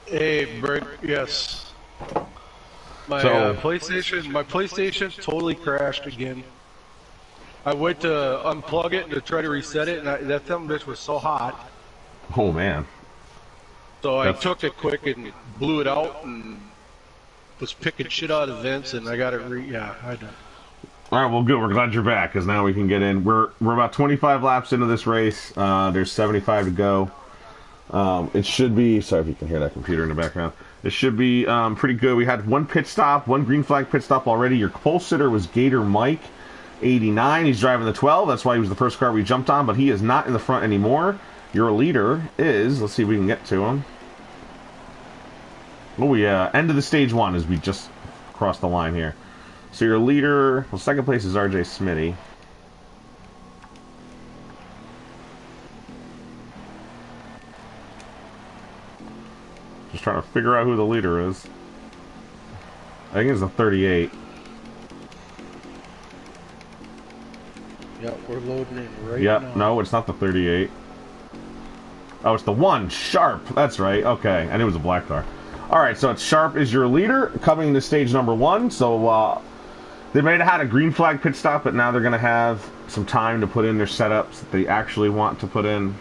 Hey, break. Yes. My So, PlayStation totally crashed again. I went to unplug it and to try to reset it, and that thumb bitch was so hot. oh man, So I that's took it quick and blew it out and was picking shit out of vents, and I got it yeah, I done. all right. Well, good. We're glad you're back because now we can get in. We're about 25 laps into this race. There's 75 to go. It should be. Sorry if you can hear that computer in the background. It should be pretty good. We had one pit stop, one green flag pit stop already. Your pole sitter was Gator Mike, 89. He's driving the 12. That's why he was the first car we jumped on, but he is not in the front anymore. Your leader is. Let's see if we can get to him. Oh yeah, end of the stage one as we just crossed the line here. So your leader, well, second place is RJ Smitty. Just trying to figure out who the leader is. I think it's the 38. Yeah, we're loading in right Yep, now. no, it's not the 38. Oh, it's the one, Sharp. That's right, okay. And it was a black car. Alright, so it's Sharp is your leader, coming to stage number one. So, they may have had a green flag pit stop, but now they're going to have some time to put in their setups that they actually want to put in.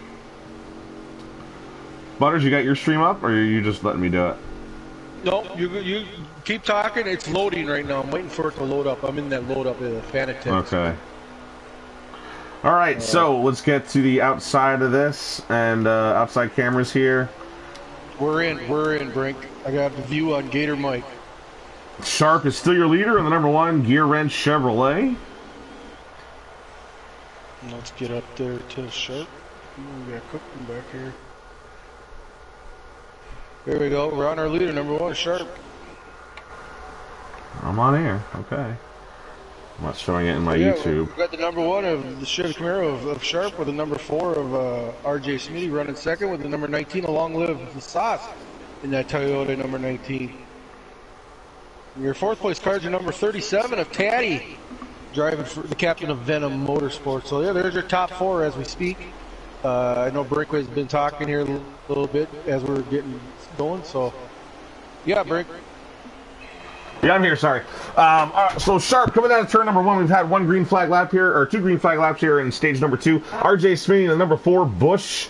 Butters, you got your stream up, or are you just letting me do it? No, you keep talking. It's loading right now. I'm waiting for it to load up. I'm in that load up in the Fanatec. Okay. Alright, so let's get to the outside of this, and outside cameras here. We're in, Brink. I got the view on Gator Mike. Sharp is still your leader in the number one Gear Wrench Chevrolet. Let's get up there to Sharp. We got Cookman back here. There we go. We're on our leader, number one, Sharp. I'm on air. Okay. I'm not showing it in my YouTube. We got the number one of the Chevy Camaro of Sharp with the number four of RJ Smitty running second with the number 19 along live the sauce in that Toyota number 19. Your fourth place car is your number 37 of Taddy, driving for the captain of Venom Motorsports. So yeah, there's your top four as we speak. I know Brinkway's been talking here a little bit as we're getting going. So yeah, Brink. Yeah, I'm here, sorry. So Sharp, coming down to turn number one, we've had one green flag lap here, or two green flag laps here in stage number two. RJ Smitty, the number four, Bush,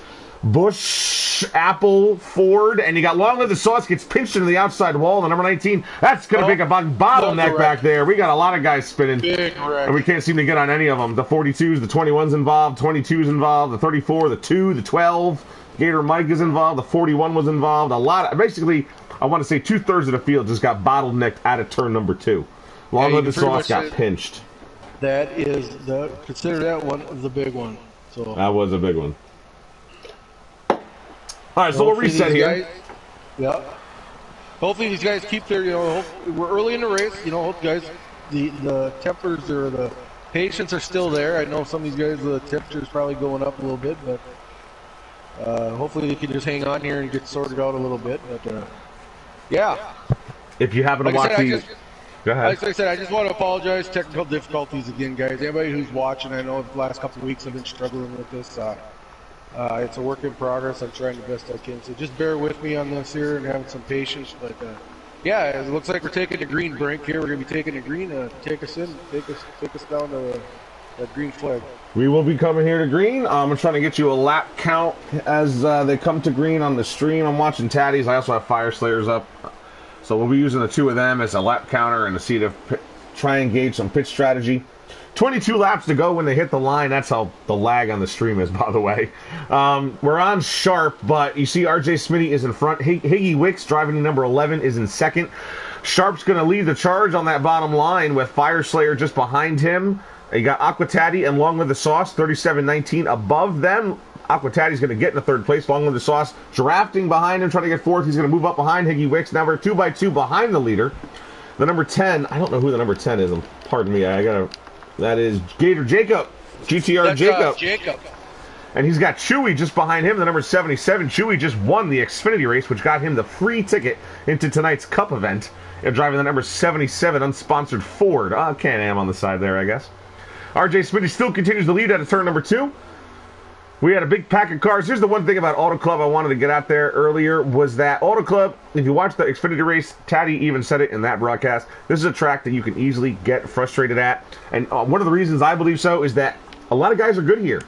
Apple, Ford, and you got Long Live the Sauce, gets pinched into the outside wall, the number 19. That's going to make a bottleneck back there. We got a lot of guys spinning, and we can't seem to get on any of them. The 42s, the 21's involved, 22's involved, the 34, the 2, the 12. Gator Mike is involved, the 41 was involved. A lot, basically, I want to say 2/3 of the field just got bottlenecked out of turn number two. Long Live the Sauce got pinched. That is consider that one the big one. So that was a big one. All right, so we'll reset here. Yeah. Hopefully these guys keep their, we're early in the race. Hope guys, the tempers or the patience are still there. I know some of these guys, the temperature is probably going up a little bit, but hopefully they can just hang on here and get sorted out a little bit. But yeah. If you happen to watch these, go ahead. Like I said, I just want to apologize. Technical difficulties again, guys. Anybody who's watching, I know the last couple of weeks I've been struggling with this. It's a work in progress. I'm trying the best I can. So just bear with me on this here and having some patience. But yeah, it looks like we're taking the green, Brink here. We're going to be taking the green. Take us down to that green flag. We will be coming here to green. I'm trying to get you a lap count as they come to green on the stream. I'm watching Taddy's. I also have Fire Slayers up. So we'll be using the two of them as a lap counter and to see to try and gauge some pitch strategy. 22 laps to go when they hit the line. That's how the lag on the stream is, by the way. We're on Sharp, but you see RJ Smitty is in front. Higgy Wicks, driving number 11, is in second. Sharp's going to lead the charge on that bottom line with Fire Slayer just behind him. You got Aquataddy and Long Live the Sauce, 37-19 above them. Aquataddy's going to get in the third place. Long Live the Sauce drafting behind him, trying to get fourth. He's going to move up behind Higgy Wicks. Now we're 2x2 behind the leader. The number 10, I don't know who the number 10 is. Pardon me, that is Gator Jacob. GTR Jacob. And he's got Chewy just behind him, the number 77. Chewy just won the Xfinity race, which got him the free ticket into tonight's Cup event. They're driving the number 77 unsponsored Ford. Can-Am on the side there, I guess. RJ Smitty still continues to lead out of turn number two. We had a big pack of cars. Here's the one thing about Auto Club I wanted to get out there earlier was that Auto Club, if you watch the Xfinity race, Taddy even said it in that broadcast, this is a track that you can easily get frustrated at. And one of the reasons I believe so is that a lot of guys are good here.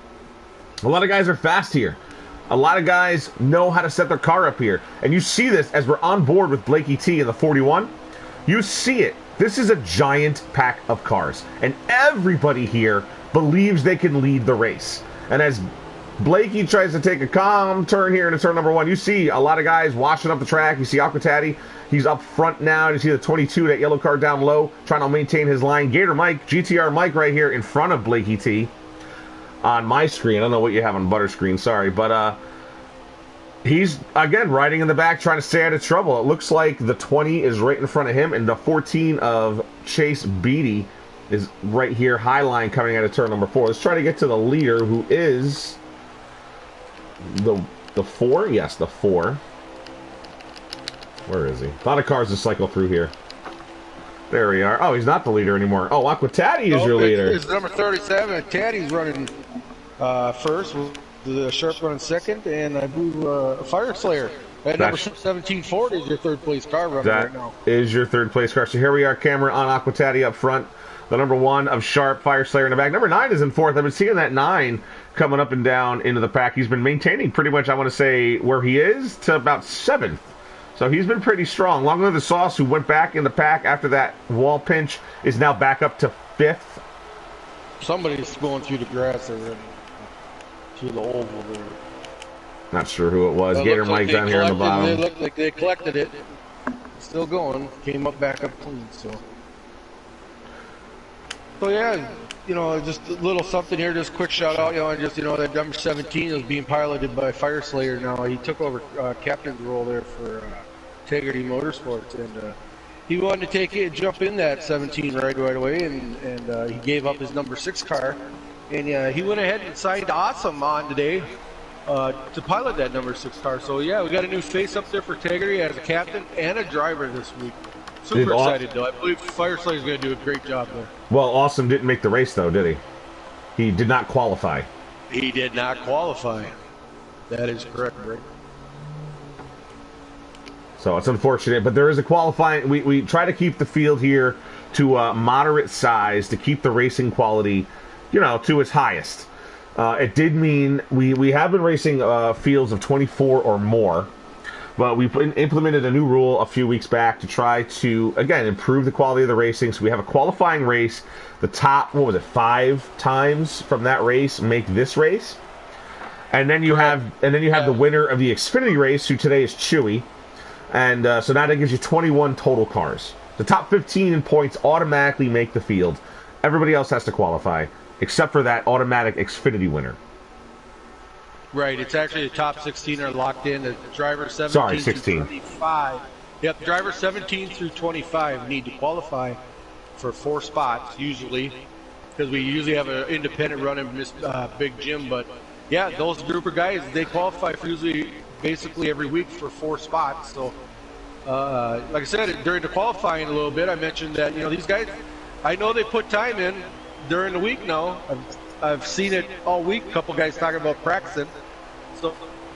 A lot of guys are fast here. A lot of guys know how to set their car up here. And you see this as we're on board with Blakey T in the 41. You see it. This is a giant pack of cars. And everybody here believes they can lead the race. And as Blakey tries to take a calm turn here into turn number 1, you see a lot of guys washing up the track. You see Aquatati. He's up front now. You see the 22, that yellow car down low, trying to maintain his line. Gator Mike, GTR Mike right here in front of Blakey T on my screen. I don't know what you have on butter screen, sorry. But he's, again, riding in the back, trying to stay out of trouble. It looks like the 20 is right in front of him, and the 14 of Chase Beatty is right here, high line coming out of turn number 4. Let's try to get to the leader, who is the 4? Yes, the 4. Where is he? A lot of cars to cycle through here. There we are. Oh, he's not the leader anymore. Oh, Aquatati is your leader. It's number 37. Taddy's running first, with the Sharp running second, and I believe Fire Slayer. That number 17 Ford is your third place car running right now. That is your third place car. So here we are, camera on Aquatati up front. The number 1 of Sharp, Fire Slayer in the back. Number 9 is in fourth. I've been seeing that 9 coming up and down into the pack. He's been maintaining pretty much, I want to say, where he is to about 7th. So he's been pretty strong. Long Live the Sauce, who went back in the pack after that wall pinch, is now back up to 5th. Somebody's going through the grass there, through the oval there. Not sure who it was. Gator Mike down here on the bottom. They looked like they collected it. Still going. Came up back up clean, so yeah, just a little something here, just quick shout out, that number 17 is being piloted by Fire Slayer now. He took over captain's role there for Integrity Motorsports, and he wanted to jump in that 17 right away, and he gave up his number 6 car, and he went ahead and signed Awesome on today to pilot that number 6 car. So yeah, we got a new face up there for Integrity as a captain and a driver this week. Super excited, though. I believe Fire Slayer's going to do a great job there. Well, Awesome didn't make the race, though, did he? He did not qualify. He did not qualify. That is correct, Rick. So it's unfortunate, but there is a qualifying. We try to keep the field here to a moderate size to keep the racing quality, to its highest. It did mean we have been racing fields of 24 or more. But we implemented a new rule a few weeks back to try to, again, improve the quality of the racing. So we have a qualifying race. The top, 5 times from that race make this race. And then you have the winner of the Xfinity race, who today is Chewy. And so now that gives you 21 total cars. The top 15 in points automatically make the field. Everybody else has to qualify, except for that automatic Xfinity winner. Right, it's actually the top 16 are locked in. The driver 17 through 25. Yep, driver 17 through 25 need to qualify for 4 spots usually, because we usually have an independent running Big Jim. But yeah, those group of guys, they qualify for usually basically every week for 4 spots. So like I said, during the qualifying a little bit, I mentioned that these guys, I know they put time in during the week now. I've seen it all week. A couple guys talking about practicing. So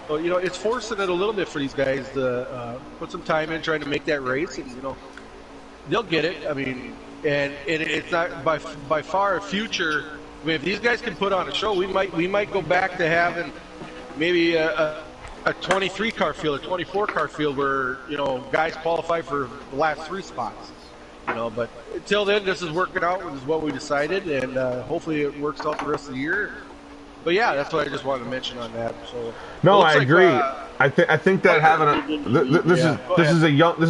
it's forcing it a little bit for these guys to put some time in trying to make that race, and they'll get it. I mean, and it's not by far a future. I mean, if these guys can put on a show, we might go back to having maybe a 23 car field, a 24 car field where guys qualify for the last 3 spots. But until then, this is working out, which is what we decided, and hopefully it works out the rest of the year. But yeah, that's what I just wanted to mention on that. So no, I agree. I think that having this is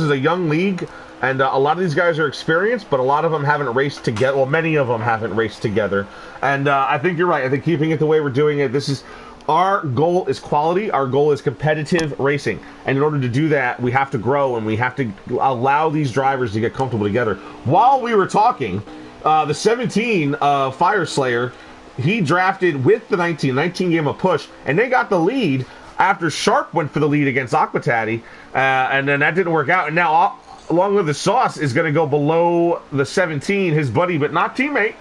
a young league, and a lot of these guys are experienced, but a lot of them haven't raced together. Well, many of them haven't raced together, and I think you're right. I think keeping it the way we're doing it, our goal is quality. Our goal is competitive racing. And in order to do that, we have to grow, and we have to allow these drivers to get comfortable together. While we were talking, the 17 Fire Slayer, he drafted with the 19. 19 gave him a push, and they got the lead after Sharp went for the lead against Aquatati, and then that didn't work out. And now, Long Live the Sauce is going to go below the 17, his buddy but not teammate.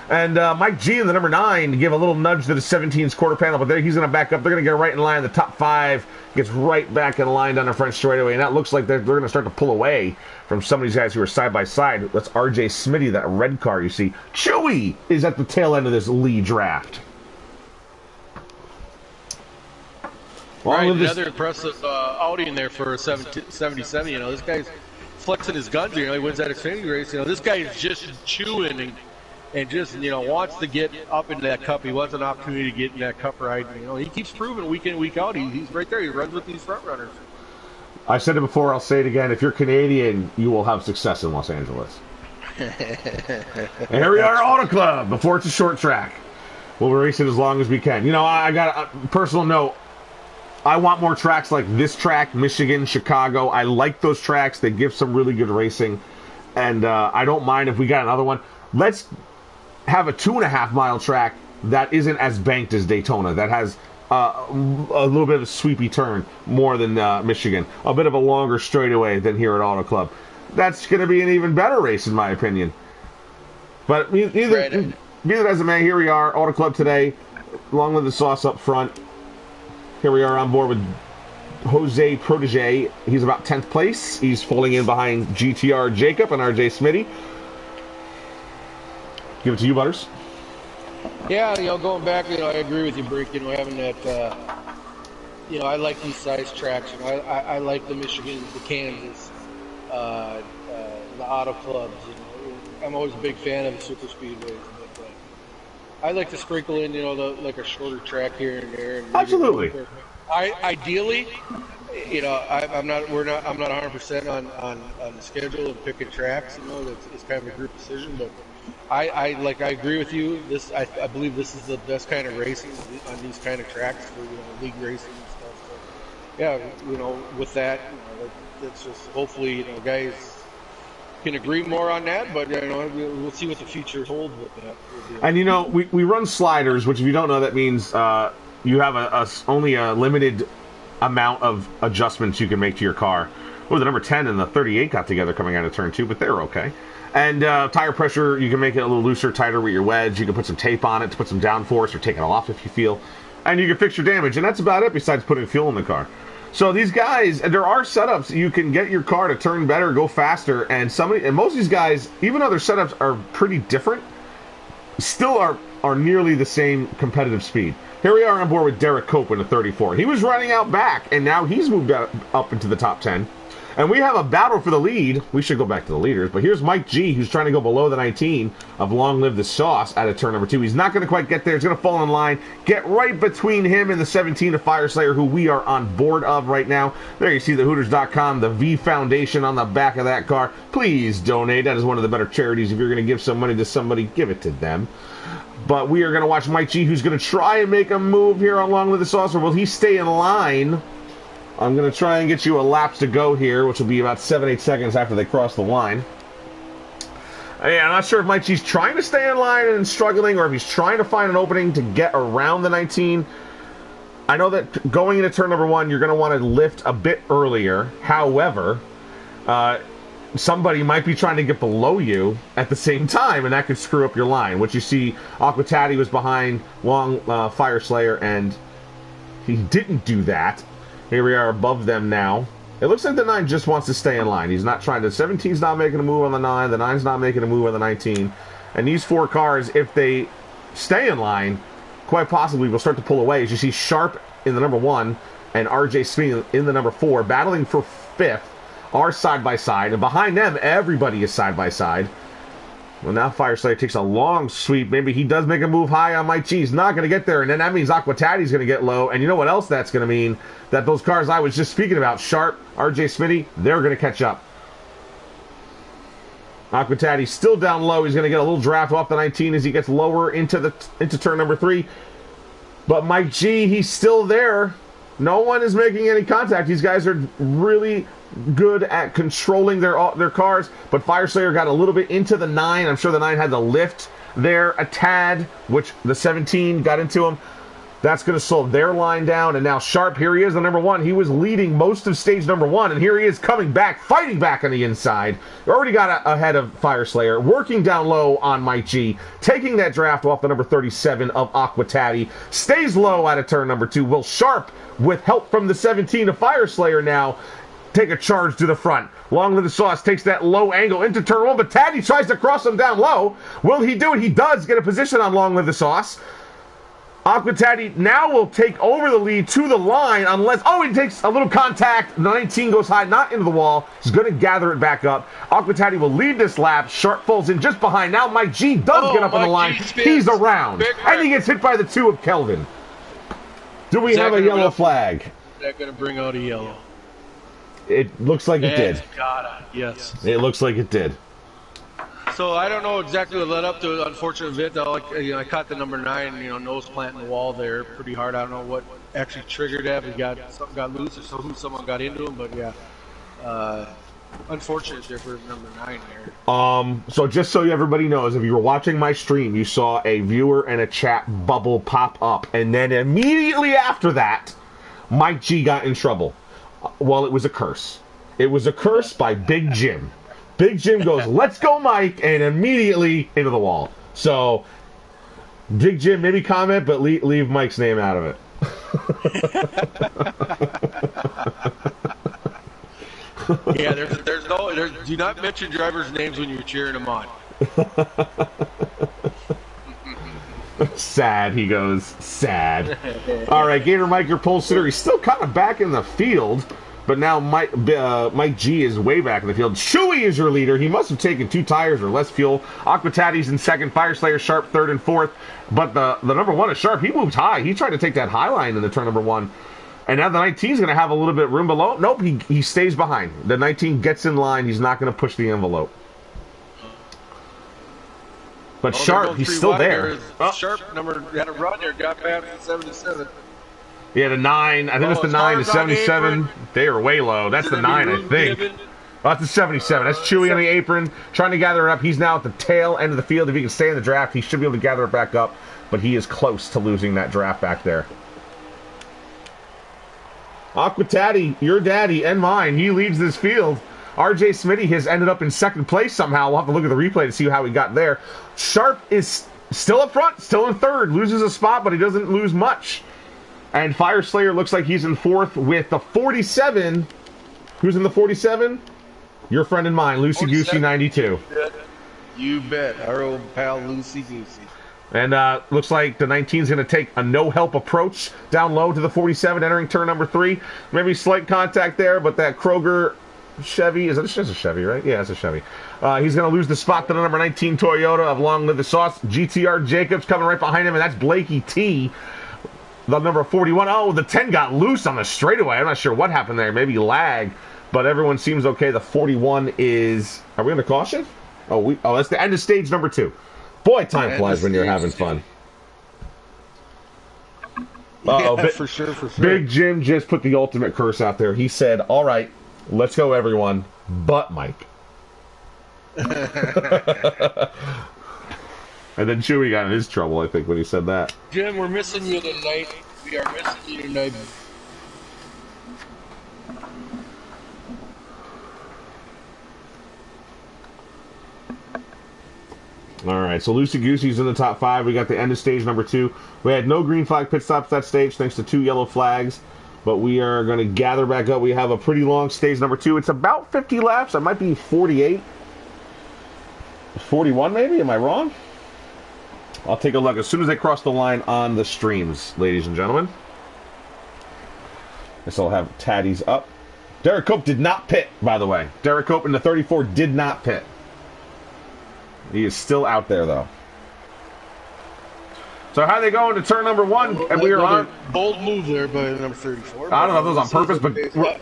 And Mike G in the number 9 gave a little nudge to the 17's quarter panel, but there he's going to back up. They're going to get right in line. The top 5 gets right back in line down the front straightaway, and that looks like they're going to start to pull away from some of these guys who are side by side. That's RJ Smitty, that red car you see. Chewy is at the tail end of this lead draft. Right, another impressive outing there for a 77. You know, this guy's flexing his guns here. You know, he wins that Xfinity race. You know, this guy is just chewing and just, you know, wants to get up into that cup. He wants an opportunity to get in that cup ride. You know, he keeps proving week in, week out. He's right there. He runs with these front runners. I said it before. I'll say it again. If you're Canadian, you will have success in Los Angeles. And here we are, Auto Club, before it's a short track. We'll race it as long as we can. You know, I got a personal note. I want more tracks like this track, Michigan, Chicago. I like those tracks. They give some really good racing. And I don't mind if we got another one. Let's have a 2.5-mile track that isn't as banked as Daytona, that has a little bit of a sweepy turn more than Michigan, a bit of a longer straightaway than here at Auto Club. That's going to be an even better race, in my opinion. But either as it may, here we are, Auto Club today, along with the sauce up front. Here we are on board with Jose Protege. He's about 10th place. He's falling in behind GTR Jacob and RJ Smitty. Give it to you, Butters. Yeah, you know, going back, you know, I agree with you, Brick. You know, having that, you know, I like these size tracks. You know, I like the Michigan, the Kansas, the Auto Clubs. You know, I'm always a big fan of the super speedways, but I like to sprinkle in, you know, like a shorter track here and there. And absolutely. Ideally, you know, I'm not 100% on the schedule and picking tracks. You know, it's kind of a group decision, but I agree with you. I believe this is the best kind of racing on these kind of tracks for, you know, league racing and stuff. So, yeah, you know, with that, you know, that's just hopefully, you know, guys can agree more on that. But, you know, we'll see what the future holds with that. And you know, we run sliders, which if you don't know, that means you have only a limited amount of adjustments you can make to your car. Well, the number 10 and the 38 got together coming out of turn 2, but they're okay. And tire pressure, you can make it a little looser, tighter with your wedge. You can put some tape on it to put some downforce or take it off if you feel. And you can fix your damage, and that's about it besides putting fuel in the car. So these guys, there are setups you can get your car to turn better, go faster, and most of these guys, even though their setups are pretty different, still are nearly the same competitive speed. Here we are on board with Derek Cope in the 34. He was running out back, and now he's moved up into the top 10. And we have a battle for the lead. We should go back to the leaders, but here's Mike G, who's trying to go below the 19 of Long Live the Sauce out of turn number 2. He's not going to quite get there. He's going to fall in line, get right between him and the 17 of Fire Slayer, who we are on board of right now. There you see the Hooters.com, the V Foundation on the back of that car. Please donate. That is one of the better charities. If you're going to give some money to somebody, give it to them. But we are going to watch Mike G, who's going to try and make a move here on Long Live the Sauce. Or will he stay in line? I'm going to try and get you a laps to go here, which will be about 7-8 seconds after they cross the line. Yeah, I'm not sure if Mike G's trying to stay in line and struggling, or if he's trying to find an opening to get around the 19. I know that going into turn number 1, you're going to want to lift a bit earlier. However, somebody might be trying to get below you at the same time, and that could screw up your line. What you see, Aquatati was behind Long Fire Slayer, and he didn't do that. Here we are above them now. It looks like the 9 just wants to stay in line. He's not trying to... 17's not making a move on the 9. The 9's not making a move on the 19. And these 4 cars, if they stay in line, quite possibly will start to pull away. As you see Sharp in the number 1 and RJ Smith in the number 4, battling for 5th, are side by side. And behind them, everybody is side by side. Well, now Fire Slayer takes a long sweep. Maybe he does make a move high on Mike G. He's not going to get there, and then that means Aquatati's going to get low. And you know what else that's going to mean? That those cars I was just speaking about, Sharp, RJ Smitty, they're going to catch up. Aquatati's still down low. He's going to get a little draft off the 19 as he gets lower into turn number 3. But Mike G, he's still there. No one is making any contact. These guys are really good at controlling their cars, but Fire Slayer got a little bit into the 9. I'm sure the 9 had to lift there a tad, which the 17 got into him. That's going to slow their line down, and now Sharp, here he is, the number 1. He was leading most of stage number 1, and here he is coming back, fighting back on the inside. Already got ahead of Fire Slayer, working down low on Mike G, taking that draft off the number 37 of Aqua Tatty, stays low out of turn number 2. Will Sharp, with help from the 17 of Fire Slayer now, take a charge to the front. Long Live the Sauce takes that low angle into turn 1, but Tatty tries to cross him down low. Will he do it? He does get a position on Long Live the Sauce. Aqua Tatty now will take over the lead to the line unless... Oh, he takes a little contact. The 19 goes high, not into the wall. He's going to gather it back up. Aqua Tatty will lead this lap. Sharp falls in just behind. Now Mike G does get up on the line. He's around. And he gets hit by the 2 of Kelvin. Do we have a yellow flag? Is that going to bring out a yellow? It looks like it did. Yes. It looks like it did. So I don't know exactly what led up to the unfortunate event. I caught the number 9, nose plant in the wall there pretty hard. I don't know what actually triggered that. Something got loose or someone got into him, but yeah. Unfortunate there for number 9 there. So just so everybody knows, if you were watching my stream, you saw a viewer and a chat bubble pop up, and then immediately after that, Mike G got in trouble. Well, it was a curse. It was a curse by Big Jim. Big Jim goes, "Let's go, Mike," and immediately into the wall. So, Big Jim, maybe comment, but leave Mike's name out of it. Yeah, do not mention drivers' names when you're cheering them on. Sad, he goes. Sad. All right, Gator Mike, your pole sitter. He's still kind of back in the field, but now Mike G is way back in the field. Chewy is your leader. He must have taken 2 tires or less fuel. Aqua Tatty's in second. Fire Slayer Sharp third and fourth. But the number 1 is Sharp. He moved high. He tried to take that high line in the turn number 1. And now the 19 is going to have a little bit of room below. Nope, he stays behind. The 19 gets in line. He's not going to push the envelope. But Sharp, he's still there. Sharp had a run there, got past the 77. Yeah, the 9. I think it's the 9 to 77. They are way low. That's the 9, I think. Oh, that's the 77. That's Chewy on the apron, trying to gather it up. He's now at the tail end of the field. If he can stay in the draft, he should be able to gather it back up. But he is close to losing that draft back there. Aqua Tatty, your daddy and mine, he leads this field. RJ Smitty has ended up in second place somehow. We'll have to look at the replay to see how he got there. Sharp is still up front, still in third. Loses a spot, but he doesn't lose much. And Fire Slayer looks like he's in fourth with the 47. Who's in the 47? Your friend and mine, Lucy Goosey 92. You bet. Our old pal Lucy Goosey. And looks like the 19 is going to take a no-help approach down low to the 47, entering turn number 3. Maybe slight contact there, but that Kroger Chevy, is it a Chevy, right? Yeah, it's a Chevy. He's going to lose the spot to the number 19 Toyota of Long Live the Sauce. GTR Jacobs coming right behind him, and that's Blakey T. The number 41. Oh, the 10 got loose on the straightaway. I'm not sure what happened there. Maybe lag, but everyone seems okay. The 41 is... Are we under caution? Oh, that's the end of stage number 2. Boy, time flies when you're having fun. Yeah, for sure. Big Jim just put the ultimate curse out there. He said, "All right, let's go, everyone, but Mike." And then Chewy got in his trouble, I think, when he said that. Jim, we're missing you tonight. We are missing you tonight. All right, so Lucy Goosey's in the top 5. We got the end of stage number 2. We had no green flag pit stops that stage thanks to 2 yellow flags, but we are going to gather back up. We have a pretty long stage number 2. It's about 50 laps. It might be 48. 41 maybe? Am I wrong? I'll take a look as soon as they cross the line on the streams, ladies and gentlemen. This will have Tatties up. Derek Cope did not pit, by the way. Derek Cope in the 34 did not pit. He is still out there, though. So how they go into turn number 1? And we are on... Bold move there by number 34. I don't know if that was on purpose, but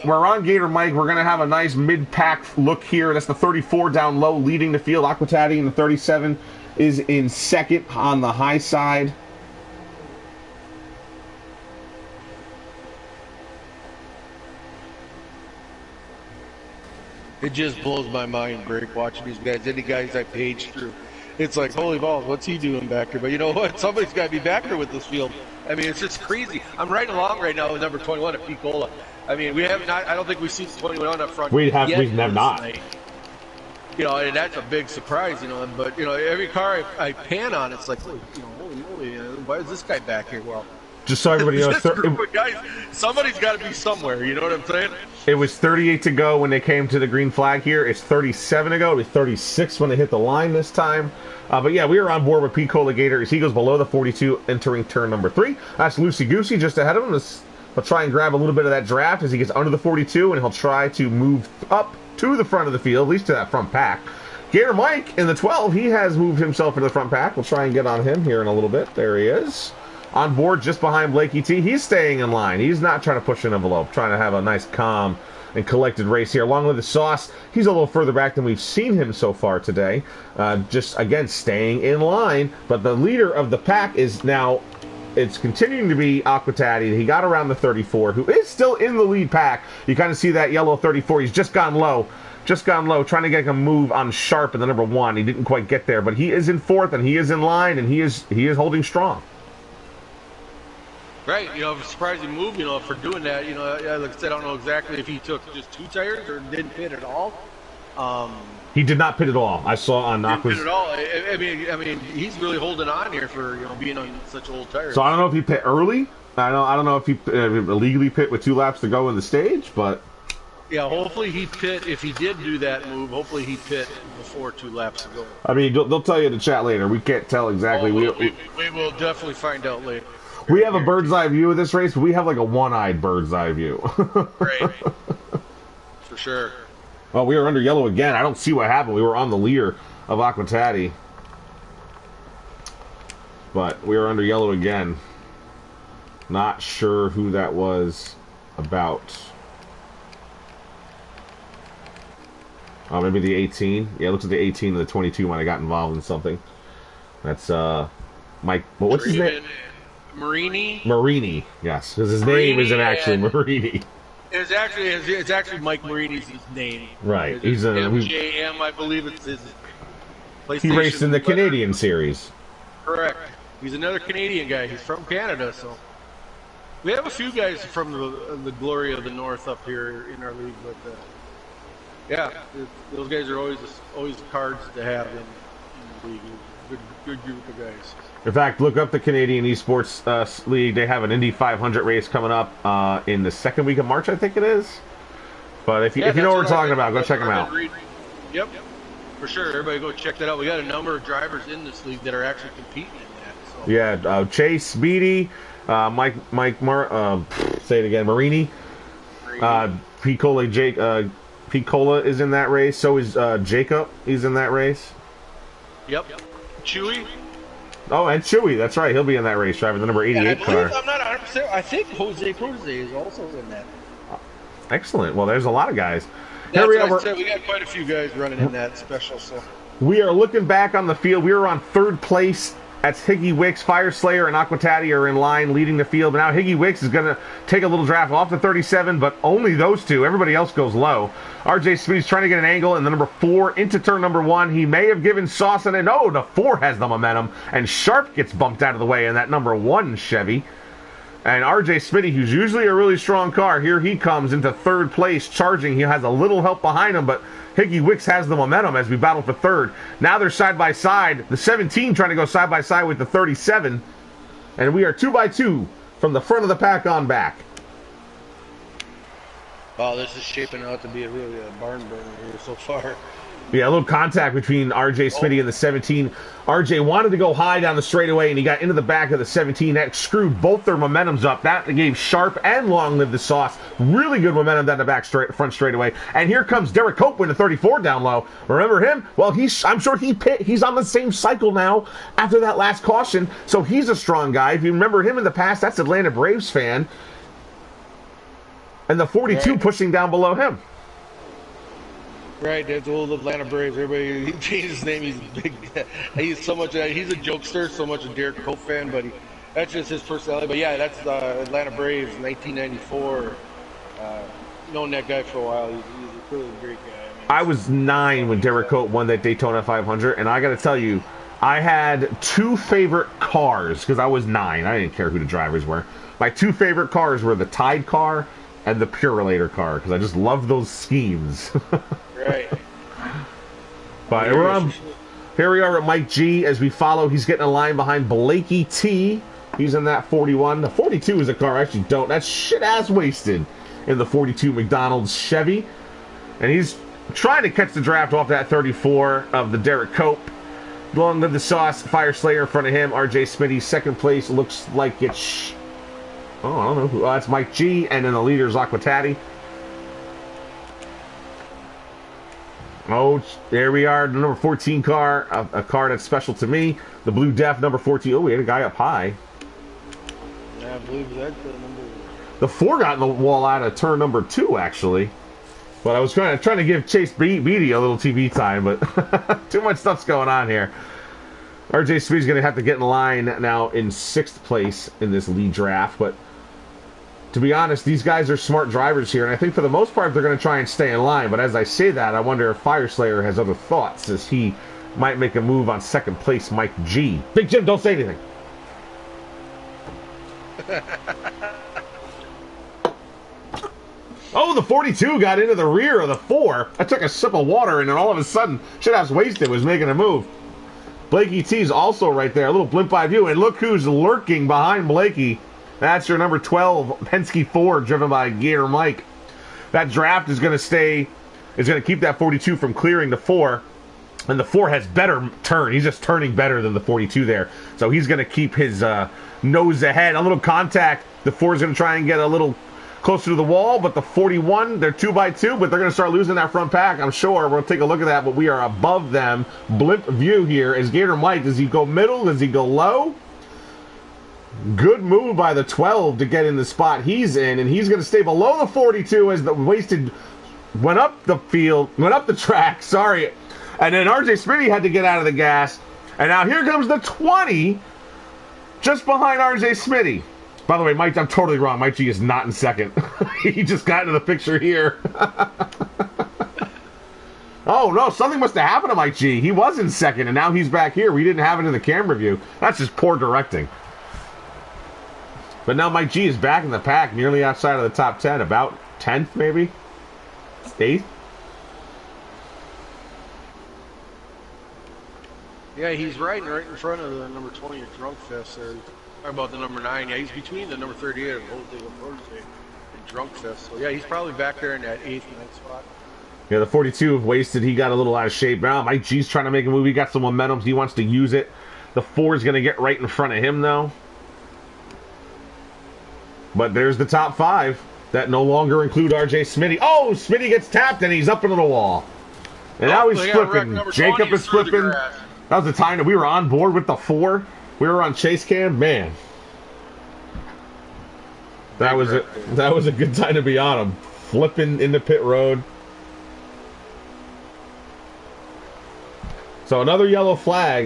we're on Gator Mike. We're going to have a nice mid-pack look here. That's the 34 down low, leading the field. Aqua Tatty in the 37 is in second on the high side. It just blows my mind, Greg, watching these guys. Any guys I page through. It's like, holy balls, what's he doing back there? But you know what? Somebody's got to be back there with this field. I mean, it's just crazy. I'm riding along right now with number 21 at Picola. I mean, we have not. I don't think we've seen 21 up front. We have not. Night. You know, and that's a big surprise. You know, but you know, every car I pan on, it's like, holy moly, why is this guy back here? Well, just so everybody knows, guys, somebody's got to be somewhere. You know what I'm saying? It was 38 to go when they came to the green flag here. It's 37 to go. It'll be 36 when they hit the line this time. But yeah, we are on board with Picola Gator as he goes below the 42, entering turn number 3. That's Loosey Goosey just ahead of him. He'll try and grab a little bit of that draft as he gets under the 42, and he'll try to move up to the front of the field, at least to that front pack. Gator Mike in the 12, he has moved himself into the front pack. We'll try and get on him here in a little bit. There he is. On board just behind Blakey T. He's staying in line. He's not trying to push an envelope, trying to have a nice, calm, and collected race here. Along with the Sauce, he's a little further back than we've seen him so far today. Just, again, staying in line. But the leader of the pack is now, it's continuing to be Aquatati. He got around the 34, who is still in the lead pack. You kind of see that yellow 34. He's just gone low. Trying to get a move on Sharp in the number 1. He didn't quite get there, but he is in 4th, and he is in line, and he is holding strong. Right, you know, surprising move, you know, for doing that. You know, like I said, I don't know exactly if he took just 2 tires or didn't pit at all. He did not pit at all. I saw on Didn't pit at all. I mean, he's really holding on here for being on such old tires. So I don't know if he pit early. I don't know if he illegally pit with 2 laps to go in the stage, but yeah, hopefully he pit. If he did do that move, hopefully he pit before 2 laps to go. I mean, they'll tell you in the chat later. We can't tell exactly. We will definitely find out later. We have a bird's eye view of this race, but we have like a one-eyed bird's eye view. Right. For sure. Well, we were under yellow again. I don't see what happened. We were on the leader of Aquatati. But we were under yellow again. Not sure who that was about. Oh, maybe the 18. Yeah, it looks like the 18 and the 22 might have got involved in something. That's Mike. Well, what's his name? Marini, yes, because his name isn't actually Marini. It's actually Mike Marini's name. Right, he's a MJM, I believe it's his PlayStation. He raced in the Canadian series. Correct. He's another Canadian guy. He's from Canada, so we have a few guys from the glory of the North up here in our league. But yeah, those guys are always cards to have in the league. Good group of guys. In fact, look up the Canadian Esports League. They have an Indy 500 race coming up in the second week of March, I think it is. But if you know what we're talking about, go check them out. Yep, for sure. Everybody go check that out. We got a number of drivers in this league that are actually competing in that. So. Yeah, Chase, Speedy, say it again, Marini. Picola is in that race. So is Jacob. He's in that race. Yep. Chewy. Oh, and Chewy, that's right. He'll be in that race, driving the number 88 car. I'm not 100%. I think Jose Cruz is also in that. Excellent. Well, there's a lot of guys. Here we are. We got quite a few guys running in that special. So we are looking back on the field. We were on 3rd place. That's Higgy Wicks, Fire Slayer, and Aquatati are in line leading the field. But now Higgy Wicks is going to take a little draft off the 37, but only those 2. Everybody else goes low. RJ Speed's trying to get an angle in the number 4 into turn number 1. He may have given Sauce an no, the 4 has the momentum, and Sharp gets bumped out of the way in that number 1 Chevy. And RJ Smitty, who's usually a really strong car, here he comes into 3rd place charging. He has a little help behind him, but Higgy Wicks has the momentum as we battle for 3rd. Now they're side by side. The 17 trying to go side by side with the 37. And we are 2 by 2 from the front of the pack on back. Wow, this is shaping out to be a barn burner here so far. Yeah, a little contact between RJ Smitty and the 17. RJ wanted to go high down the straightaway, and he got into the back of the 17. That screwed both their momentums up. That gave Sharp and Long Live the Sauce really good momentum down the front straightaway. And here comes Derek Cope with the 34 down low. Remember him? Well, I'm sure he's on the same cycle now after that last caution, so he's a strong guy. If you remember him in the past, that's Atlanta Braves fan. And the 42 pushing down below him. Right, that's old Atlanta Braves. Everybody he changed his name. He's big. He's so much. He's a jokester, so much a Derek Cope fan, but that's just his personality. But yeah, that's Atlanta Braves, 1994. Known that guy for a while. He's a really great guy. I was 9 when Derek Cope won that Daytona 500, and I got to tell you, I had two favorite cars because I was 9. I didn't care who the drivers were. My two favorite cars were the Tide car and the Purelator car because I just love those schemes. Right. But here we are at Mike G as we follow. He's getting a line behind Blakey T. He's in that 41. The 42 is a car I actually don't. That's shit-ass wasted in the 42 McDonald's Chevy. And he's trying to catch the draft off that 34 of the Derek Cope. Long live the sauce. Fire Slayer in front of him. RJ Smitty, second place. Looks like it's... Oh, I don't know who. That's Mike G. And then the leader is Aquatati. Oh, there we are. The number 14 car. A car that's special to me. The Blue Def, number 14. Oh, we had a guy up high. Yeah, I believe that's the number. The 4 got in the wall out of turn number 2, actually. But I was trying to give Chase Beatty a little TV time, but too much stuff's going on here. RJ Smitty's going to have to get in line now in 6th place in this lead draft. But to be honest, these guys are smart drivers here, and I think for the most part they're going to try and stay in line. But as I say that, I wonder if Fire Slayer has other thoughts as he might make a move on 2nd place Mike G. Big Jim, don't say anything. Oh, the 42 got into the rear of the 4. I took a sip of water, and then all of a sudden, shit I was wasted was making a move. Blakey T's also right there, a little blimp eye view, and look who's lurking behind Blakey. That's your number 12 Penske Ford, driven by Gator Mike. That draft is going to keep that 42 from clearing the 4, and the 4 has better turn. He's just turning better than the 42 there, so he's going to keep his nose ahead. A little contact. The 4 is going to try and get a little closer to the wall, but the 41, they're 2x2, but they're going to start losing that front pack, I'm sure. We'll take a look at that, but we are above them. Blimp view here is Gator Mike. Does he go middle? Does he go low? Good move by the 12 to get in the spot he's in, and he's going to stay below the 42 as the wasted went up the field, went up the track, sorry. And then RJ Smitty had to get out of the gas, and now here comes the 20 just behind RJ Smitty. By the way, Mike, I'm totally wrong. Mike G is not in 2nd. He just got into the picture here. Oh, no, something must have happened to Mike G. He was in 2nd, and now he's back here. We didn't have it in the camera view. That's just poor directing. But now Mike G is back in the pack, nearly outside of the top 10, about 10th, maybe? 8th? Yeah, he's right in front of the number 20 at Drunk Fest there. Or about the number 9. Yeah, he's between the number 38 and Thursday and Drunk Fest. So yeah, he's probably back there in that 8th, 9th spot. Yeah, the 42 wasted. He got a little out of shape. Now Mike G's trying to make a move. He got some momentum. He wants to use it. The 4 is going to get right in front of him, though. But there's the top 5 that no longer include RJ Smitty. Oh, Smitty gets tapped, and he's up into the wall. And now he's flipping. Jacob is flipping. That was the time that we were on board with the 4. We were on chase cam, man. That was a good time to be on him. Flipping into pit road. So another yellow flag.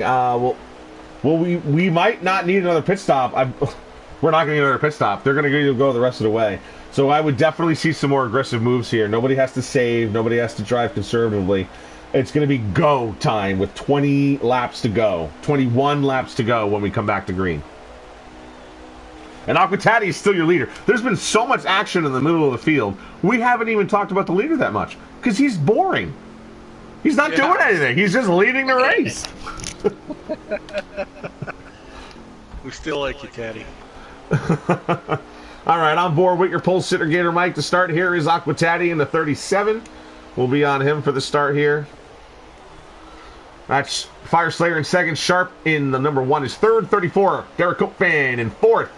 We might not need another pit stop. We're not going to need another pit stop. They're going to go the rest of the way. So I would definitely see some more aggressive moves here. Nobody has to save. Nobody has to drive conservatively. It's going to be go time with 20 laps to go. 21 laps to go when we come back to green. And Aquatati is still your leader. There's been so much action in the middle of the field. We haven't even talked about the leader that much because he's boring. He's not doing anything. He's just leading the race. We still like you, Taddy. All right, on board with your pole sitter, Gator Mike. To start here is Aquatati in the 37. We'll be on him for the start here. That's Fire Slayer in 2nd. Sharp in the number 1 is 3rd. 34, Derek Cope fan in 4th.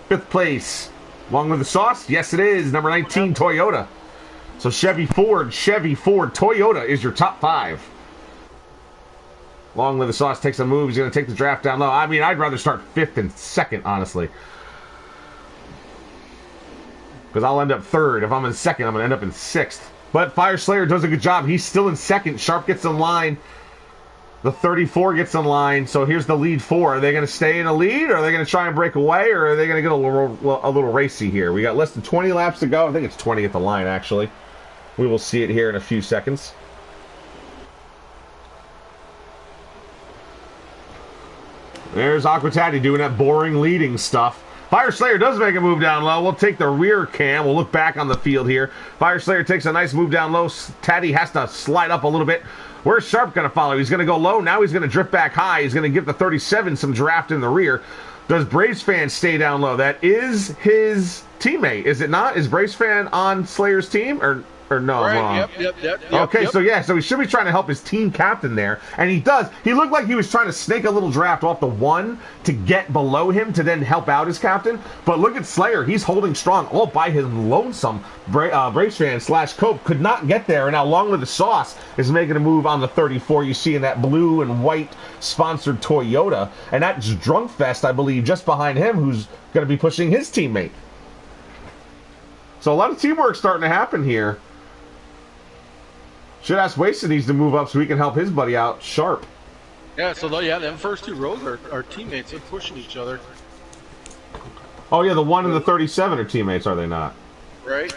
5th place. Along with the sauce? Yes, it is. Number 19, Toyota. So Chevy, Ford, Toyota is your top 5. Long live the sauce takes a move. He's going to take the draft down low. I mean, I'd rather start 5th than 2nd, honestly. Because I'll end up 3rd. If I'm in 2nd, I'm going to end up in 6th. But Fire Slayer does a good job. He's still in 2nd. Sharp gets in line. The 34 gets in line. So here's the lead 4. Are they going to stay in the lead? Or are they going to try and break away? Or are they going to get a little racy here? We got less than 20 laps to go. I think it's 20 at the line, actually. We will see it here in a few seconds. There's Aquatati doing that boring leading stuff. Fire Slayer does make a move down low. We'll take the rear cam. We'll look back on the field here. Fire Slayer takes a nice move down low. Taddy has to slide up a little bit. Where's Sharp going to follow? He's going to go low. Now he's going to drift back high. He's going to give the 37 some draft in the rear. Does Braves Fan stay down low? That is his teammate, is it not? Is Braves Fan on Slayer's team? Or no, right, wrong. Yep. Okay, yep. so he should be trying to help his team captain there, and he does. He looked like he was trying to snake a little draft off the 1 to get below him to then help out his captain. But look at Slayer, he's holding strong all by his lonesome. Braves Fan / Cope could not get there, and now Long with the Sauce is making a move on the 34. You see in that blue and white sponsored Toyota, and that's Drunk Fest, I believe, just behind him, who's going to be pushing his teammate. So a lot of teamwork starting to happen here. Should ask Wasted needs to move up so he can help his buddy out, Sharp. Yeah, so them first 2 rows are teammates. They're pushing each other. Oh yeah, the 1 and the 37 are teammates, are they not? Right.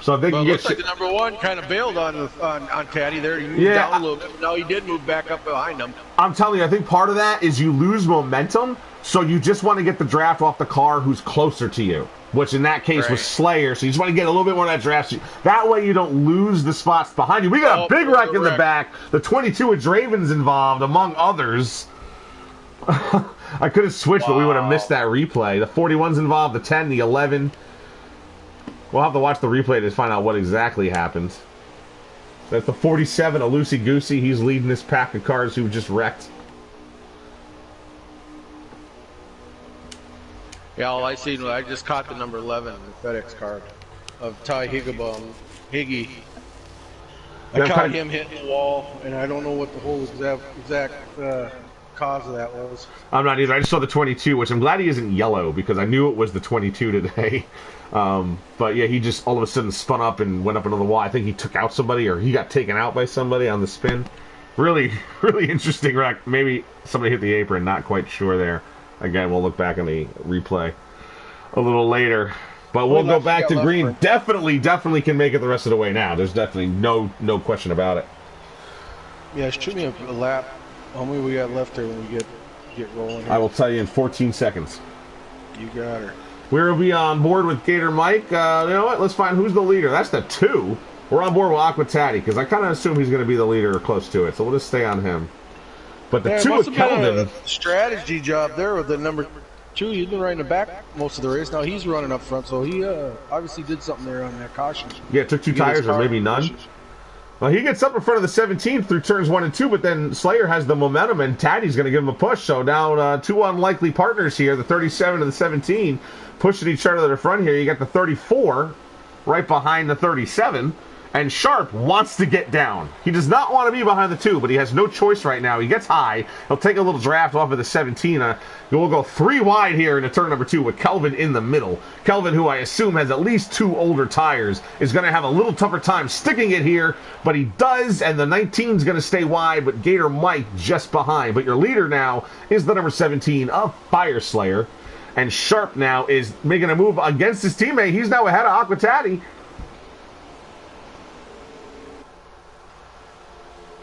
So if they can get. Looks like the number 1 kind of bailed on Taddy there. He moved down a little bit. Now he did move back up behind him. I'm telling you, I think part of that is you lose momentum, so you just want to get the draft off the car who's closer to you. Which in that case was Slayer, so you just want to get a little bit more of that draft. That way you don't lose the spots behind you. We got a big wreck in the back. The 22 with Draven's involved, among others. I could have switched, but we would have missed that replay. The 41's involved, the 10, the 11. We'll have to watch the replay to find out what exactly happened. That's the 47, a loosey-goosey. He's leading this pack of cars who just wrecked. Yeah, all I seen, I just caught the number 11, the FedEx card of Ty Higgy. I caught him hitting the wall, and I don't know what the whole exact cause of that was. I'm not either. I just saw the 22, which I'm glad he isn't yellow because I knew it was the 22 today. But yeah, he just all of a sudden spun up and went up into the wall. I think he took out somebody or he got taken out by somebody on the spin. Really, really interesting wreck. Maybe somebody hit the apron, not quite sure there. Again, we'll look back on the replay a little later. But we'll go back to green. Definitely can make it the rest of the way now. There's definitely no question about it. Yeah, shoot me a lap. How many we got left there when we get rolling here? I will tell you in 14 seconds. You got her. We'll be on board with Gator Mike. You know what? Let's find who's the leader. That's the 2. We're on board with Aquatati because I kind of assume he's going to be the leader or close to it. So we'll just stay on him. But the 2 with Kelvin. Strategy job there with the number 2. He's been right in the back most of the race. Now he's running up front, so he obviously did something there on that caution. Yeah, took 2 tires or maybe none. Well, he gets up in front of the 17 through turns 1 and 2, but then Slayer has the momentum, and Taddy's going to give him a push. So now 2 unlikely partners here, the 37 and the 17, pushing each other to the front here. You got the 34 right behind the 37. And Sharp wants to get down. He does not want to be behind the 2, but he has no choice right now. He gets high. He'll take a little draft off of the 17. We'll go 3 wide here into turn number 2 with Kelvin in the middle. Kelvin, who I assume has at least 2 older tires, is going to have a little tougher time sticking it here, but he does, and the 19 is going to stay wide, but Gator Mike just behind. But your leader now is the number 17 of Fire Slayer, and Sharp now is making a move against his teammate. He's now ahead of Aquatati.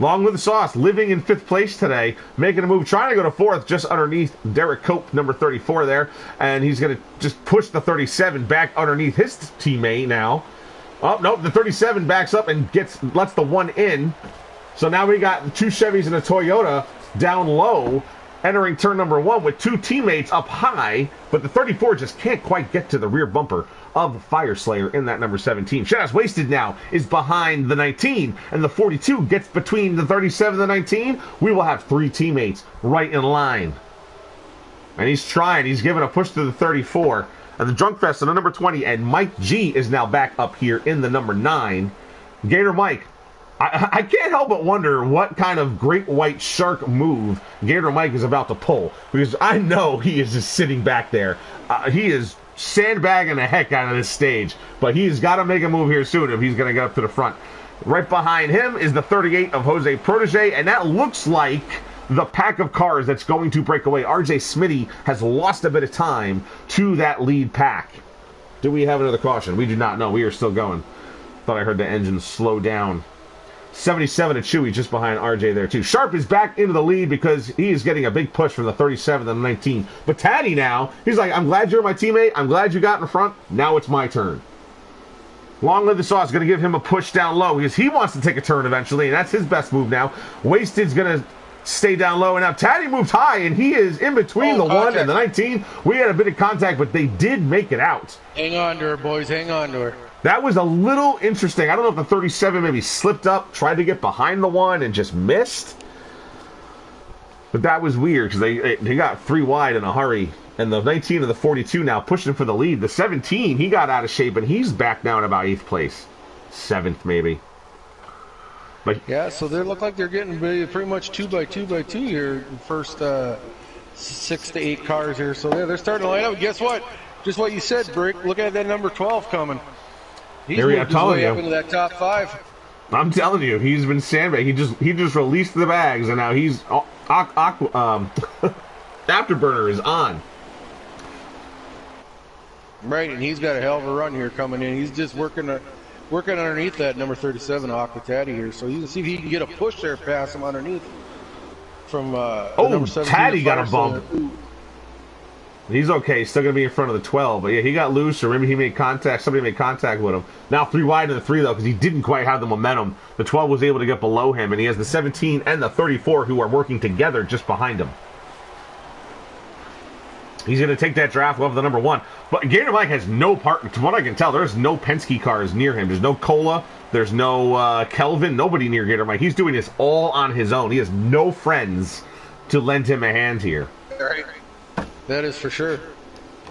Long with the Sauce, living in 5th place today, making a move, trying to go to 4th, just underneath Derek Cope, number 34 there, and he's going to just push the 37 back underneath his teammate now. Oh, no, the 37 backs up and lets the 1 in. So now we got 2 Chevys and a Toyota down low, entering turn number 1 with 2 teammates up high, but the 34 just can't quite get to the rear bumper of Fire Slayer in that number 17. Shadows Wasted now is behind the 19, and the 42 gets between the 37 and the 19. We will have 3 teammates right in line. And he's trying. He's giving a push to the 34. And the Drunk Fest on the number 20, and Mike G is now back up here in the number 9. Gator Mike, I can't help but wonder what kind of great white shark move Gator Mike is about to pull, because I know he is just sitting back there. He is sandbagging the heck out of this stage, but he's got to make a move here soon if he's going to get up to the front. Right behind him is the 38 of Jose Protege, and that looks like the pack of cars that's going to break away. RJ Smitty has lost a bit of time to that lead pack. Do we have another caution? We do not know. We are still going. Thought I heard the engine slow down. 77 to Chewy just behind RJ there too. Sharp is back into the lead because he is getting a big push from the 37 and the 19. But Taddy now, he's like, I'm glad you're my teammate. I'm glad you got in front. Now it's my turn. Long Live the Sauce is going to give him a push down low because he wants to take a turn eventually, and that's his best move now. Wasted's going to stay down low, and now Taddy moved high, and he is in between the contact. 1 and the 19. We had a bit of contact, but they did make it out. Hang on to her, boys. Hang on to her. That was a little interesting. I don't know if the 37 maybe slipped up, tried to get behind the 1, and just missed. But that was weird because they got 3 wide in a hurry. And the 19 and the 42 now pushing for the lead. The 17, he got out of shape, and he's back down about 8th place. 7th, maybe. But yeah, so they look like they're getting pretty much 2 by 2 by 2 here. First 6 to 8 cars here. So yeah, they're starting to line up. Just what you said, Brick. Look at that number 12 coming. He's moved his way up into that top 5. I'm telling you, he's been sandbagging. He just released the bags, and now he's Afterburner is on. Right, and he's got a hell of a run here coming in. He's just working underneath that number 37 Aqua Taddy here, so you can see if he can get a push there past him underneath. From number 17. Taddy got a bump. He's okay. He's still going to be in front of the 12. But yeah, he got loose, or maybe he made contact. Somebody made contact with him. Now 3 wide in the 3, though, because he didn't quite have the momentum. The 12 was able to get below him, and he has the 17 and the 34 who are working together just behind him. He's going to take that draft off the number 1. But Gator Mike has no part. From what I can tell, there's no Penske cars near him. There's no Cola. There's no Kelvin. Nobody near Gator Mike. He's doing this all on his own. He has no friends to lend him a hand here. Right. That is for sure.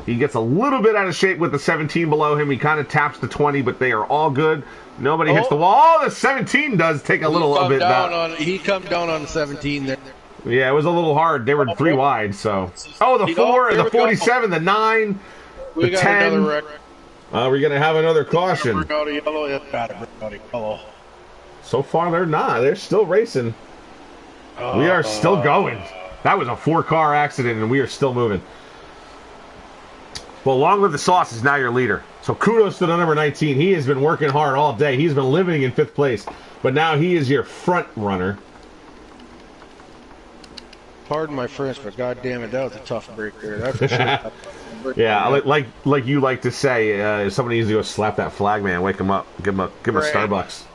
He gets a little bit out of shape with the 17 below him. He kind of taps the 20, but they are all good. Nobody hits the wall. The 17 does take a little bit down. He come down on the 17 there. Yeah, it was a little hard. They were 3 wide, so. Oh, the 4, the 47, the 9, the 10. We're going to have another caution. So far, they're not. They're still racing. We are still going. That was a 4-car accident, and we are still moving. Well, Long Live the Sauce is now your leader. So kudos to the number 19. He has been working hard all day. He's been living in 5th place. But now he is your front runner. Pardon my French, but God damn it, that was a tough break there. That's for sure. Yeah, like you like to say, somebody needs to go slap that flag man, wake him up, give him a Starbucks.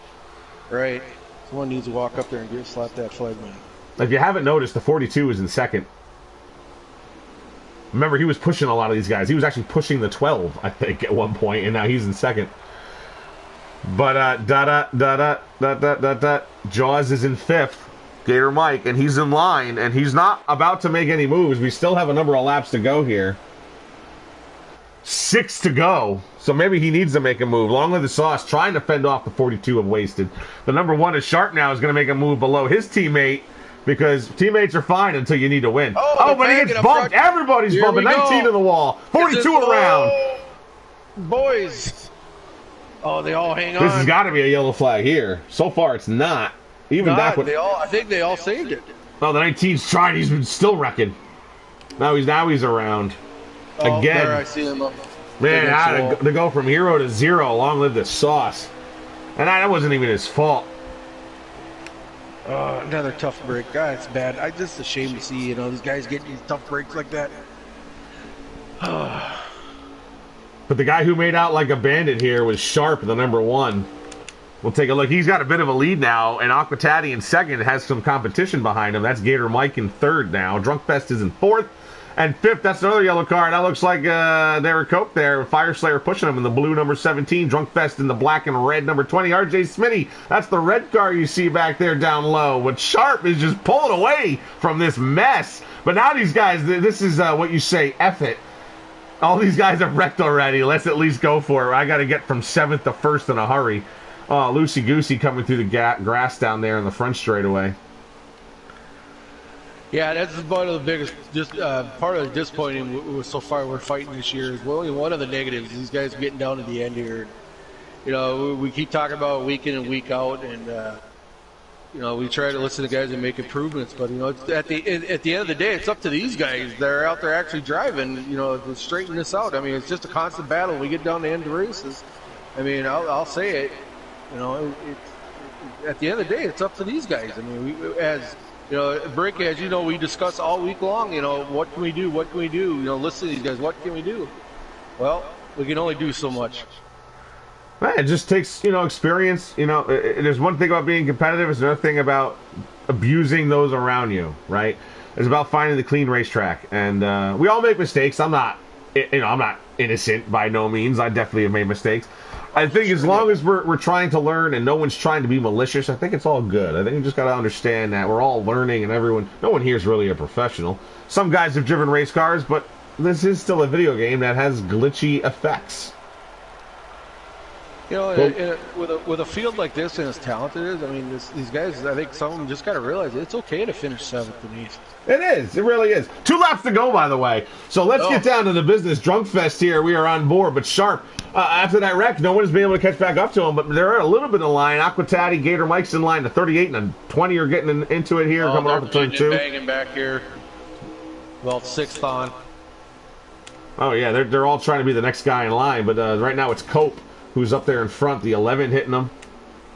Right. Someone needs to walk up there and slap that flag man. If you haven't noticed, the 42 is in 2nd. Remember, he was pushing a lot of these guys. He was actually pushing the 12, I think, at one point, and now he's in 2nd. But Jaws is in 5th. Gator Mike, and he's in line, and he's not about to make any moves. We still have a number of laps to go here. 6 to go, so maybe he needs to make a move. Long Live the Sauce, trying to fend off the 42 of Wasted. The number 1 is Sharp now, is going to make a move below his teammate, because teammates are fine until you need to win. Oh, but he gets bumped. Everybody's bumping. 19 in the wall. 42 around. Boys. Oh, they all hang on. This has got to be a yellow flag here. So far, it's not. Even back when I think they all saved it. Oh, the 19's trying. He's been still wrecking. Now he's around again. There I see him up. Man, to go from 0 to 0. Long Live the Sauce. And that wasn't even his fault. Another tough break. God, it's bad. I just ashamed to see these guys getting these tough breaks like that. But the guy who made out like a bandit here was Sharp, the number 1. We'll take a look. He's got a bit of a lead now, and Aqua Taddy in 2nd has some competition behind him. That's Gator Mike in 3rd now. Drunk Fest is in 4th. And 5th, that's another yellow car. That looks like Derek Cope there. Fire Slayer pushing him in the blue number 17. Drunk Fest in the black and red number 20. RJ Smitty, that's the red car you see back there down low. But Sharp is just pulling away from this mess. But now these guys, this is what you say, F it. All these guys have wrecked already. Let's at least go for it. I got to get from 7th to 1st in a hurry. Oh, Loosey Goosey coming through the grass down there in the front straightaway. Yeah, that's one of the biggest, part of the disappointing so far we're fighting this year is one of the negatives. These guys are getting down to the end here. We keep talking about week in and week out, and we try to listen to guys and make improvements. But it's at the end of the day, it's up to these guys. They're out there actually driving, to straighten this out. I mean, it's just a constant battle. We get down to end of races. I mean, I'll say it. at the end of the day, it's up to these guys. I mean, we, as you know, break, as you know, we discuss all week long. You know, what can we do? What can we do? You know, listen to these guys. What can we do? Well, we can only do so much. Man, it just takes, you know, experience. You know, there's one thing about being competitive. There's another thing about abusing those around you, right? It's about finding the clean racetrack, and we all make mistakes. I'm not innocent by no means. I definitely have made mistakes. I think as long as we're trying to learn and no one's trying to be malicious, I think it's all good. I think you just got to understand that we're all learning, and no one here is really a professional. Some guys have driven race cars, but this is still a video game that has glitchy effects. You know, with a field like this and as talented as, I mean, these guys, I think some of them just got to realize it's okay to finish 7th and 8th. It is. It really is. 2 laps to go, by the way. So let's get down to the business. Drunk Fest here. We are on board. But Sharp, after that wreck, no one's been able to catch back up to him. But they're a little bit in line. Aquatati, Gator Mike's in line. The 38 and the 20 are getting into it here, coming off the turn 2. Banging back here. Well, 6th on. Oh, yeah. They're all trying to be the next guy in line. But right now it's Cope who's up there in front. The 11 hitting them.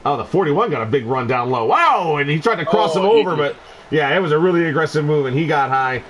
Oh, the 41 got a big run down low. Wow! And he tried to cross him over, but yeah, it was a really aggressive move, and he got high.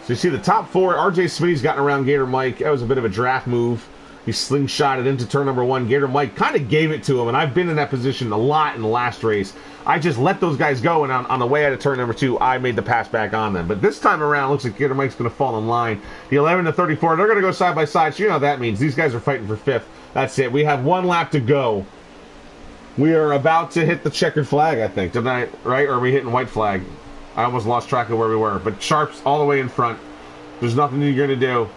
So you see the top 4. RJ Smitty's gotten around Gator Mike. That was a bit of a draft move. He slingshotted into turn number 1. Gator Mike kind of gave it to him, and I've been in that position a lot in the last race. I just let those guys go, and on the way out of turn number 2, I made the pass back on them. But this time around, it looks like Gator Mike's going to fall in line. The 11 to 34, they're going to go side by side, so you know what that means. These guys are fighting for 5th. That's it. We have 1 lap to go. We are about to hit the checkered flag, I think. Didn't I? Right? Or are we hitting white flag? I almost lost track of where we were. But Sharp's all the way in front. There's nothing you're going to do.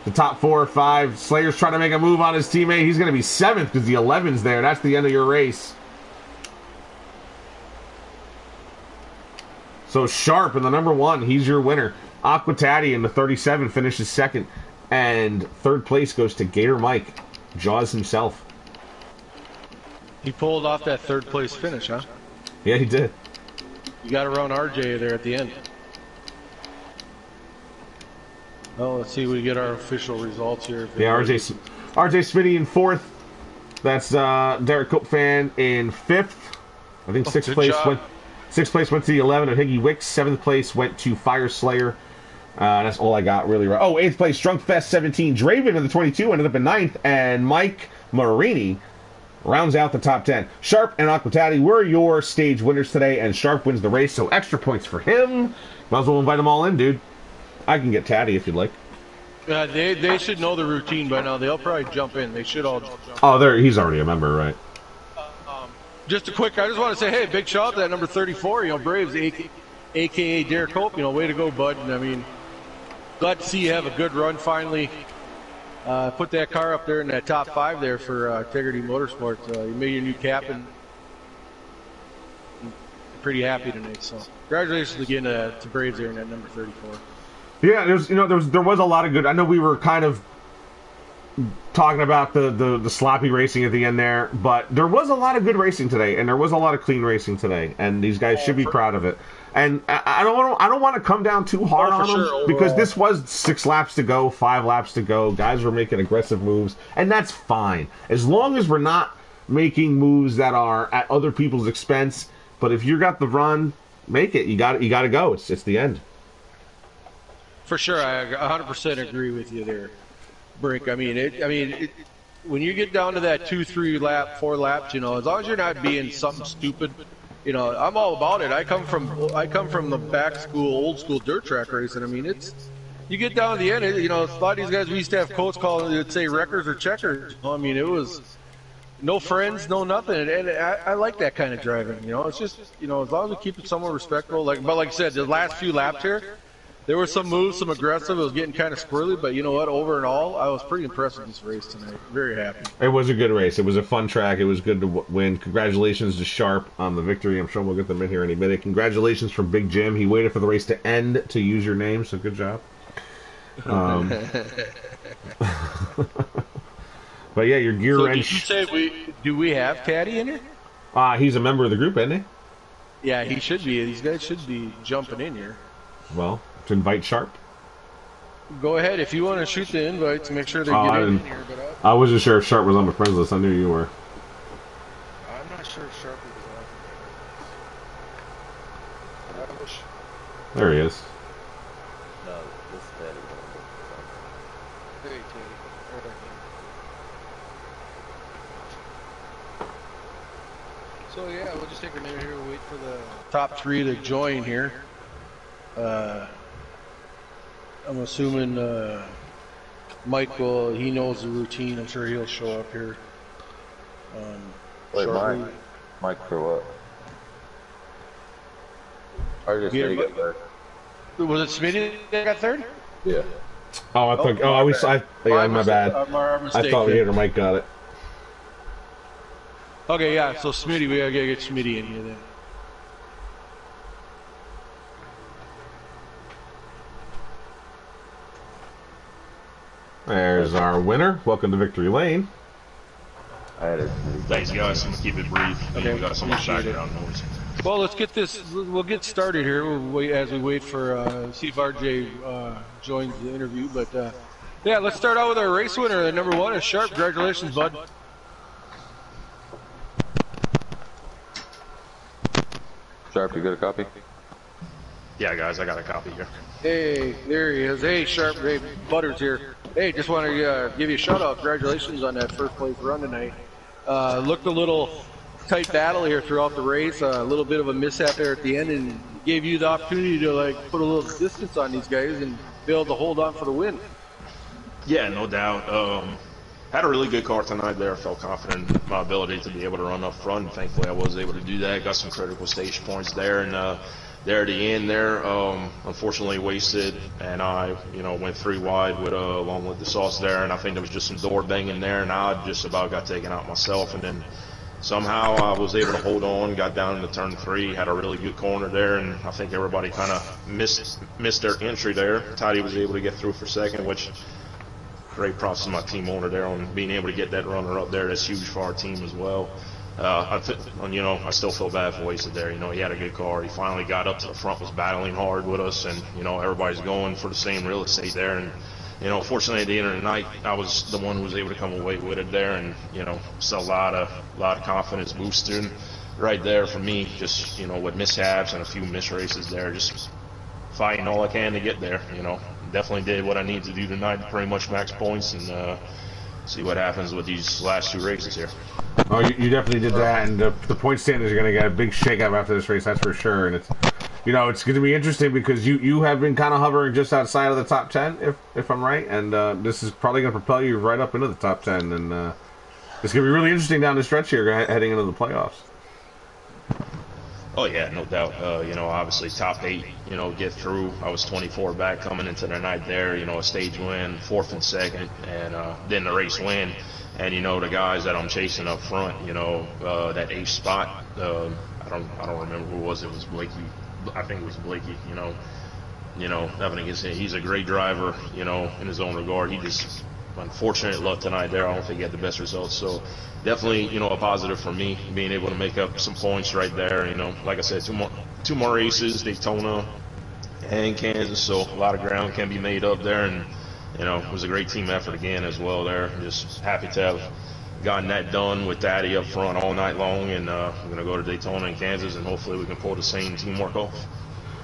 The top 4 or 5. Slayer's trying to make a move on his teammate. He's going to be 7th because the 11's there. That's the end of your race. So Sharp in the number 1, he's your winner. Aquatati in the 37 finishes 2nd. And 3rd place goes to Gator Mike. Jaws himself. He pulled off that 3rd place finish, huh? Yeah, he did. You got around RJ there at the end. Oh, let's see if we get our official results here. Yeah, RJ Smitty in 4th. That's Derek Cope-Fan in 5th. I think 6th place went. 6th place went to the 11 of Higgy Wicks. 7th place went to Fire Slayer. That's all I got really right. Oh, 8th place, Drunk Fest 17. Draven in the 22 ended up in 9th. And Mike Marini rounds out the top 10. Sharp and Aquatati were your stage winners today, and Sharp wins the race, so extra points for him. Might as well invite them all in, dude. I can get Tatty if you'd like. They should know the routine by now. They'll probably jump in. They should all jump in. Oh, he's already a member, right? Just a quick, I just want to say, hey, big shout out to that number 34, you know, Braves, a.k.a. Derek Hope, you know, way to go, bud. And I mean, glad to see you have a good run finally. Put that car up there in that top 5 there for Integrity Motorsports. You made your new cap, and I'm pretty happy tonight. So congratulations again to Braves there in that number 34. Yeah, there was a lot of good. I know we were kind of talking about the sloppy racing at the end there, but there was a lot of good racing today, and there was a lot of clean racing today, and these guys should be proud of it. And I don't want to come down too hard on them because this was 6 laps to go, 5 laps to go. Guys were making aggressive moves, and that's fine as long as we're not making moves that are at other people's expense. But if you got the run, make it. You got to go. It's the end. For sure, I 100% agree with you there, Brink. I mean, when you get down to that 2, 3 lap, 4 laps, you know, as long as you're not being something stupid, you know, I'm all about it. I come from the back school, old school dirt track racing. I mean, you get down to the end, you know, a lot of these guys, we used to have coach call it, say wreckers or checkers. I mean, it was no friends, no nothing, and I like that kind of driving. You know, it's just, you know, as long as we keep it somewhat respectful. But like I said, the last few laps here, there were some moves, some aggressive. It was getting kind of squirrely, but you know what? Over and all, I was pretty impressed with this race tonight. Very happy. It was a good race. It was a fun track. It was good to win. Congratulations to Sharp on the victory. I'm sure we'll get them in here any minute. Congratulations from Big Jim. He waited for the race to end to use your name, so good job. But yeah, your gear wrench. Did you say do we have Caddy in here? He's a member of the group, isn't he? Yeah, he should be. These guys should be jumping in here. Well, to invite Sharp. Go ahead if you want to shoot the invites. Make sure they Oh, get I in didn't. here. But I wasn't sure if Sharp was on my friends list. I knew you were. I'm not sure if Sharp is on. I wish. There he is. No, this is Teddy. Hey, Teddy. Right back in. So yeah, we'll just take a minute here. We'll wait for the top three to join here. I'm assuming Mike will. He knows the routine. I'm sure he'll show up here. Wait, shortly. Mike for what? I just Yeah, need to get there. Was it Smitty that got third? Yeah. Oh, I thought. Oh, yeah, my bad. Our mistake I thought then. Leader Mike got it. Okay, yeah. So Smitty, we gotta get Smitty in here then. There's our winner. Welcome to Victory Lane. I had it. Thanks, guys. I'm gonna keep it brief. Okay, We got so much appreciate it. background noise. Well, let's get this. We'll get started here. We'll wait as we wait for see if RJ joins the interview. But yeah, let's start out with our race winner. Number one is Sharp. Congratulations, bud. Sharp, you got a copy? Yeah, guys, I got a copy here. Hey, there he is. Hey, Sharp. Hey, Butters here. Hey, just want to give you a shout out. Congratulations on that first place run tonight. Looked a little tight battle here throughout the race. A little bit of a mishap there at the end, and gave you the opportunity to like put a little distance on these guys and be able to hold on for the win. Yeah, no doubt. Had a really good car tonight there. Felt confident in my ability to be able to run up front. Thankfully, I was able to do that. Got some critical stage points there, and there at the end there, unfortunately wasted, and I, went 3 wide with along with the sauce there, and I think there was just some door banging there, and I just about got taken out myself, and then somehow I was able to hold on, got down into turn 3, had a really good corner there, and I think everybody kind of missed their entry there. Toddy was able to get through for second, which great props to my team owner there on being able to get that runner up there. That's huge for our team as well. I still feel bad for wasted there. He had a good car. He finally got up to the front, was battling hard with us, and everybody's going for the same real estate there. And fortunately at the end of the night, I was the one who was able to come away with it there, and still a lot of confidence boosting right there for me. Just with mishaps and a few misraces there, just fighting all I can to get there. Definitely did what I need to do tonight to pretty much max points and see what happens with these last 2 races here. Oh, you definitely did that, and the point standings are going to get a big shakeup after this race, that's for sure. And it's going to be interesting because you have been kind of hovering just outside of the top 10, if I'm right, and this is probably going to propel you right up into the top 10, and it's going to be really interesting down the stretch here heading into the playoffs. Oh yeah, no doubt. Obviously top 8, get through. I was 24 back coming into the night there. A stage win, 4th and 2nd, and then the race win. And the guys that I'm chasing up front, that 8th spot. I don't remember who it was. It was Blakey. I think it was Blakey. Nothing against him. He's a great driver. In his own regard. He just unfortunate luck tonight there. I don't think he had the best results. So definitely, a positive for me being able to make up some points right there. Like I said, two more races, Daytona and Kansas. So a lot of ground can be made up there, and it was a great team effort again as well there. Just happy to have gotten that done with Daddy up front all night long, and we're gonna go to Daytona and Kansas, and hopefully we can pull the same teamwork off.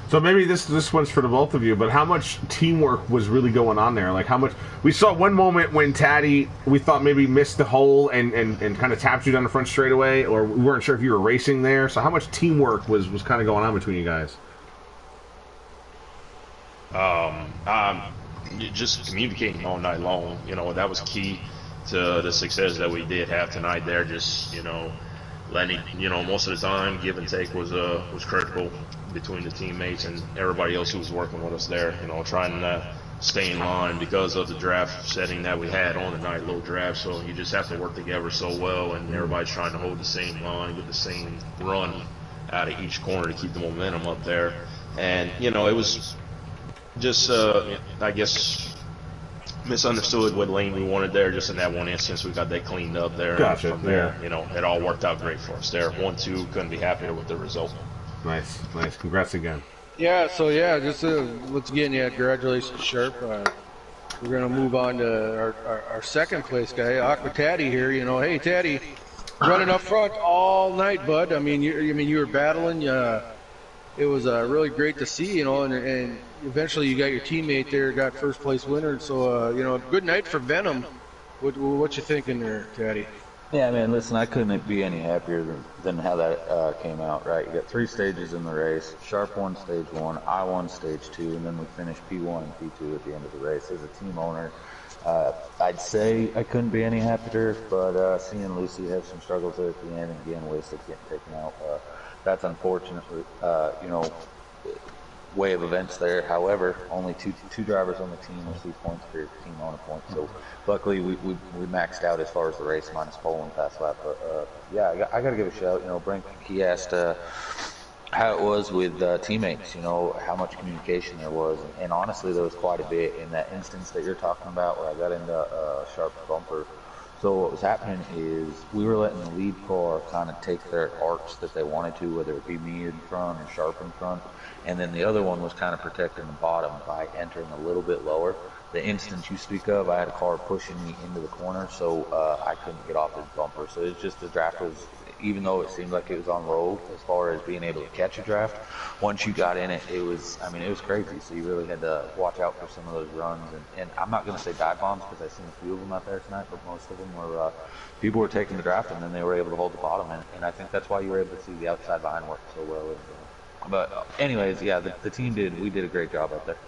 So maybe this one's for the both of you, but how much teamwork was really going on there? Like how much we saw one moment when Taddy, we thought maybe missed the hole and kind of tapped you down the front straightaway, or we weren't sure if you were racing there. So how much teamwork was kind of going on between you guys? Just communicating all night long. That was key to the success that we did have tonight there. Just letting most of the time give and take was critical between the teammates and everybody else who was working with us there. Trying to stay in line because of the draft setting that we had on the night, low draft. So you just have to work together so well, and everybody's trying to hold the same line with the same run out of each corner to keep the momentum up there. And it was just I guess misunderstood what lane we wanted there. Just in that one instance, we got that cleaned up there. Gotcha. And from there, it all worked out great for us there. 1-2, couldn't be happier with the result. Nice. Congrats again. Yeah, so just once again, congratulations, Sharp. we're gonna move on to our second place guy, Aqua Taddy here. You know, hey Taddy, running up front all night, bud. I mean, you were battling. It was really great to see, you know, and eventually you got your teammate there, got first place winner. So, you know, good night for Venom. What you thinking there, Taddy? Yeah, man, listen, I couldn't be any happier than how that came out, right? You got 3 stages in the race. Sharp won stage 1, I won stage 2, and then we finished P1 and P2 at the end of the race. As a team owner, I'd say I couldn't be any happier, but seeing Lucy have some struggles there at the end and again wasted getting taken out, that's unfortunately, you know, way of events there. However, only two drivers on the team receive points for team owner points. So luckily we maxed out as far as the race minus pole and fast lap. But yeah, I got to give a shout. You know, Brink, he asked how it was with teammates. You know, how much communication there was, and honestly, there was quite a bit in that instance that you're talking about where I got into a sharp bumper. So what was happening is we were letting the lead car kind of take their arcs that they wanted to, whether it be me in front or Sharp in front, and then the other one was kind of protecting the bottom by entering a little bit lower. The instance you speak of, I had a car pushing me into the corner, so I couldn't get off his bumper. So it's just the draft was, even though it seemed like it was on roll as far as being able to catch a draft, once you got in it, it was crazy. So you really had to watch out for some of those runs. And I'm not going to say dive bombs because I've seen a few of them out there tonight, but most of them were, people were taking the draft and then they were able to hold the bottom. And I think that's why you were able to see the outside behind work so well. But anyways, yeah, the team we did a great job out there.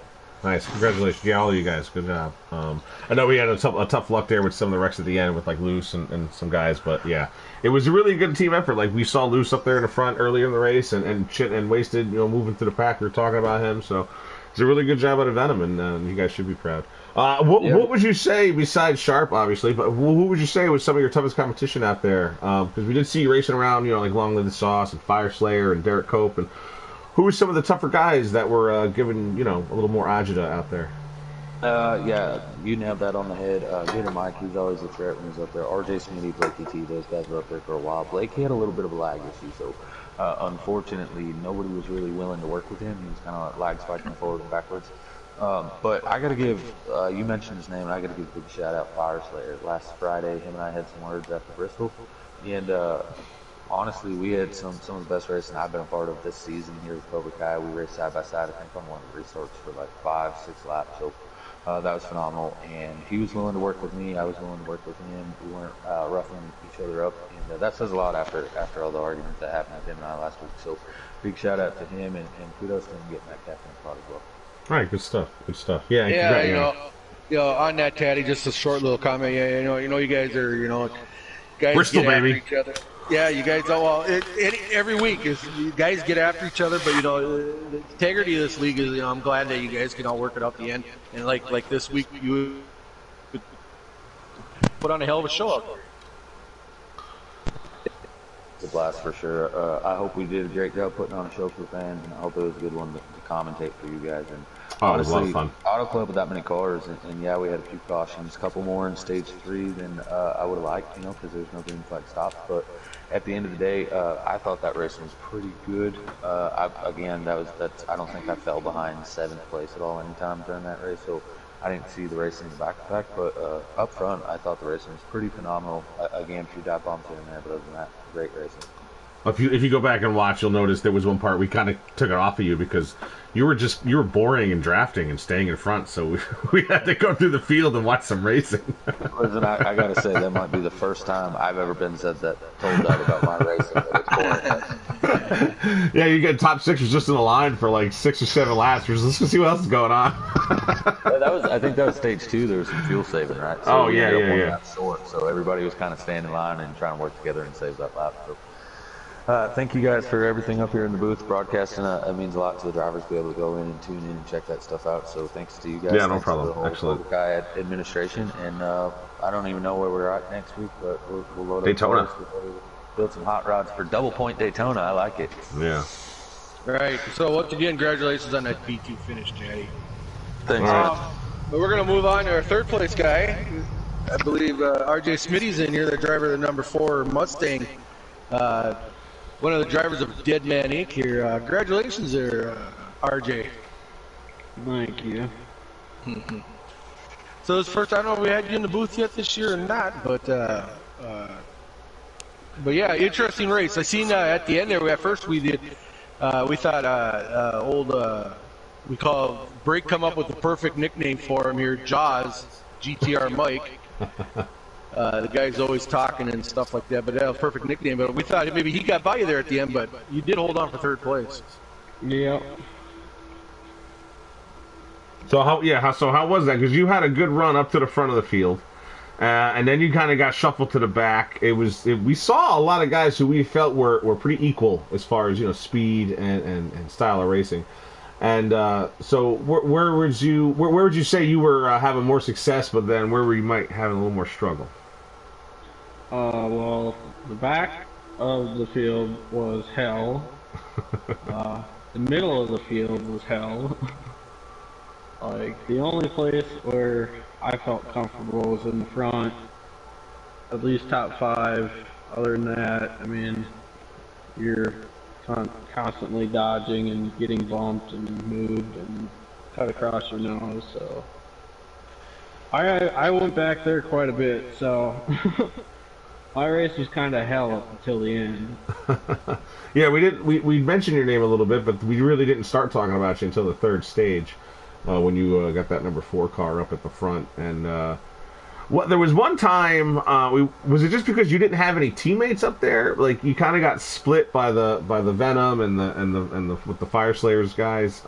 Nice, congratulations, yeah, all of you guys, good job. I know we had a tough luck there with some of the wrecks at the end with like Luce and some guys, but yeah, it was a really good team effort. Like we saw Luce up there in the front earlier in the race, and Wasted, you know, moving to the pack. We were talking about him, so it's a really good job out of Venom, and you guys should be proud. What would you say besides Sharp, obviously, but who would you say was some of your toughest competition out there? Because we did see you racing around, you know, like Long Live the Sauce and Fire Slayer and Derek Cope, and who were some of the tougher guys that were given, you know, a little more agita out there? Yeah, you nailed that on the head. Gator Mike, he's always a threat when he's up there. RJ Smitty, Blakey T, those guys were up there for a while. Blake, he had a little bit of a lag issue, so unfortunately nobody was really willing to work with him. He was kind of lag spiking forward and backwards. But I got to give, you mentioned his name, and I got to give a big shout out Fire Slayer. Last Friday, him and I had some words after Bristol, and honestly, we had some of the best racing I've been a part of this season here with Cobra Kai. We raced side by side, I think, on one of the restarts for like 5-6 laps. So that was phenomenal. And he was willing to work with me. I was willing to work with him. We weren't roughing each other up. And that says a lot after all the arguments that happened with him and I last week. So big shout out to him, and kudos to him getting that captain spot as well. All right, good stuff. Good stuff. Yeah, you know, on that, Taddy, just a short little comment. Yeah, you know, you guys are, you know, guys Bristol, get after baby. each other. Yeah, you guys. Every week is you guys get after each other, but you know the integrity of this league is. You know, I'm glad that you guys can all work it out the end. And like this week, you put on a hell of a show out there. It's a blast for sure. I hope we did a great job putting on a show for fans, and I hope it was a good one to commentate for you guys. And it was a lot of fun. Auto Club with that many cars, and yeah, we had a few cautions, a couple more in stage 3 than I would have liked, you know, because there's no green flag stops. But at the end of the day, I thought that race was pretty good. Again, I don't think I fell behind 7th place at all anytime during that race, so I didn't see the racing back-to-back. But up front, I thought the racing was pretty phenomenal. Again, a few dive bombs here and there, but other than that, great racing. If you go back and watch, you'll notice there was one part we kind of took it off of you because you were boring and drafting and staying in front, so we had to go through the field and watch some racing. Listen, I gotta say that might be the first time I've ever been told that about my racing. That it's boring. Yeah, you get top 6 was just in the line for like 6 or 7 laps. Let's go see what else is going on. I think that was stage 2. There was some fuel saving, right? So yeah. Short, so everybody was kind of standing in line and trying to work together and save that lap. So. Thank you guys for everything up here in the booth, broadcasting. It means a lot to the drivers to be able to go in and tune in and check that stuff out. So thanks to you guys. Yeah, no problem. Excellent. Cobra Kai administration, and I don't even know where we're at next week, but we'll load Daytona. up. Build some hot rods for double point Daytona. I like it. Yeah. All right. So once again, congratulations on that P2 finish, Jay. Thanks. We're gonna move on to our 3rd place guy. I believe RJ Smitty's in here, the driver of the number 4 Mustang. One of the drivers of Dead Man Inc. here. Congratulations there, RJ. Thank you. So it's first. I don't know if we had you in the booth yet this year or not, but yeah, interesting race. I seen at the end there. At first we did. We thought we call Break come up with the perfect nickname for him here, Jaws, GTR Mike. The guy's always talking and stuff like that, but that was a perfect nickname. But we thought maybe he got by you there at the end, but you did hold on for third place. Yeah. So how was that? Because you had a good run up to the front of the field, and then you kind of got shuffled to the back. We saw a lot of guys who we felt were pretty equal as far as speed and style of racing. And so where would you say you were having more success, but then where were you might having a little more struggle? Well, the back of the field was hell. The middle of the field was hell. Like, the only place where I felt comfortable was in the front, at least top 5. Other than that, I mean, you're constantly dodging and getting bumped and moved and cut across your nose, so I went back there quite a bit, so my race was kind of hell up until the end. Yeah, we mentioned your name a little bit, but we really didn't start talking about you until the third stage. When you got that number 4 car up at the front, and there was one time, was it just because you didn't have any teammates up there? Like, you kind of got split by the Venom and the with the Fire Slayers guys.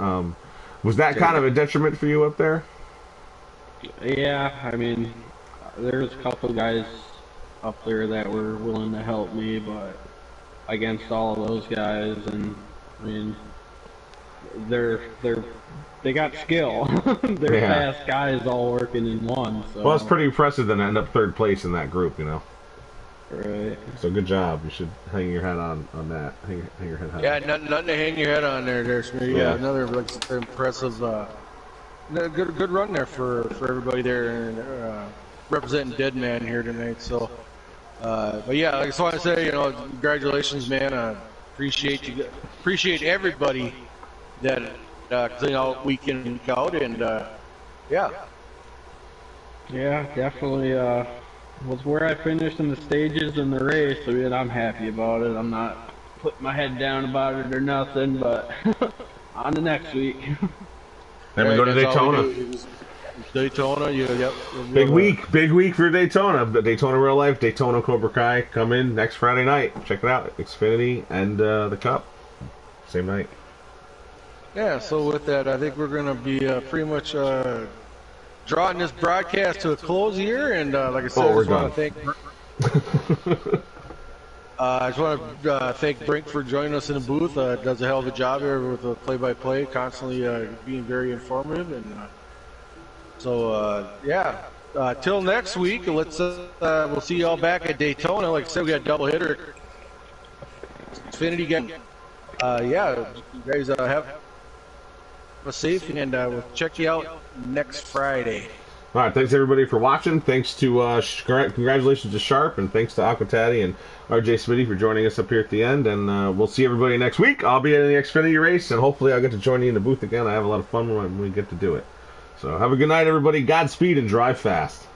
Was that kind of a detriment for you up there? Yeah, I mean, there's a couple of guys up there that were willing to help me, but against all of those guys, and I mean, they got skill. They're fast guys all working in one. So. Well, it's pretty impressive to end up third place in that group, Right. So good job. You should hang your head on that. Hang your head high. Yeah, nothing to hang your head on there, Smitty. Yeah, another impressive, good run there for everybody there, and representing Deadman here tonight. So, but yeah, I just want to say, congratulations, man. Appreciate everybody that. Week in and week out, and yeah, definitely was where I finished in the stages in the race. I mean, I'm happy about it. I'm not putting my head down about it or nothing, but on to next week. Then we go to Daytona. Daytona, Big week for Daytona. The Daytona Real Life, Daytona Cobra Kai come in next Friday night. Check it out, Xfinity and the Cup, same night. Yeah, so with that, I think we're going to be pretty much drawing this broadcast to a close here. And like I said, I just want to thank Brink for joining us in the booth. Does a hell of a job here with the play-by-play, constantly being very informative. And till next week, we'll see you all back at Daytona. Like I said, we got a double hitter. Xfinity again. You guys have a safe, and we'll check you out next Friday. All right, thanks everybody for watching. Thanks to congratulations to Sharp, and thanks to Aquatati and RJ Smitty for joining us up here at the end. And we'll see everybody next week. I'll be in the Xfinity race, and hopefully I'll get to join you in the booth again. I have a lot of fun when we get to do it. So have a good night, everybody. Godspeed and drive fast.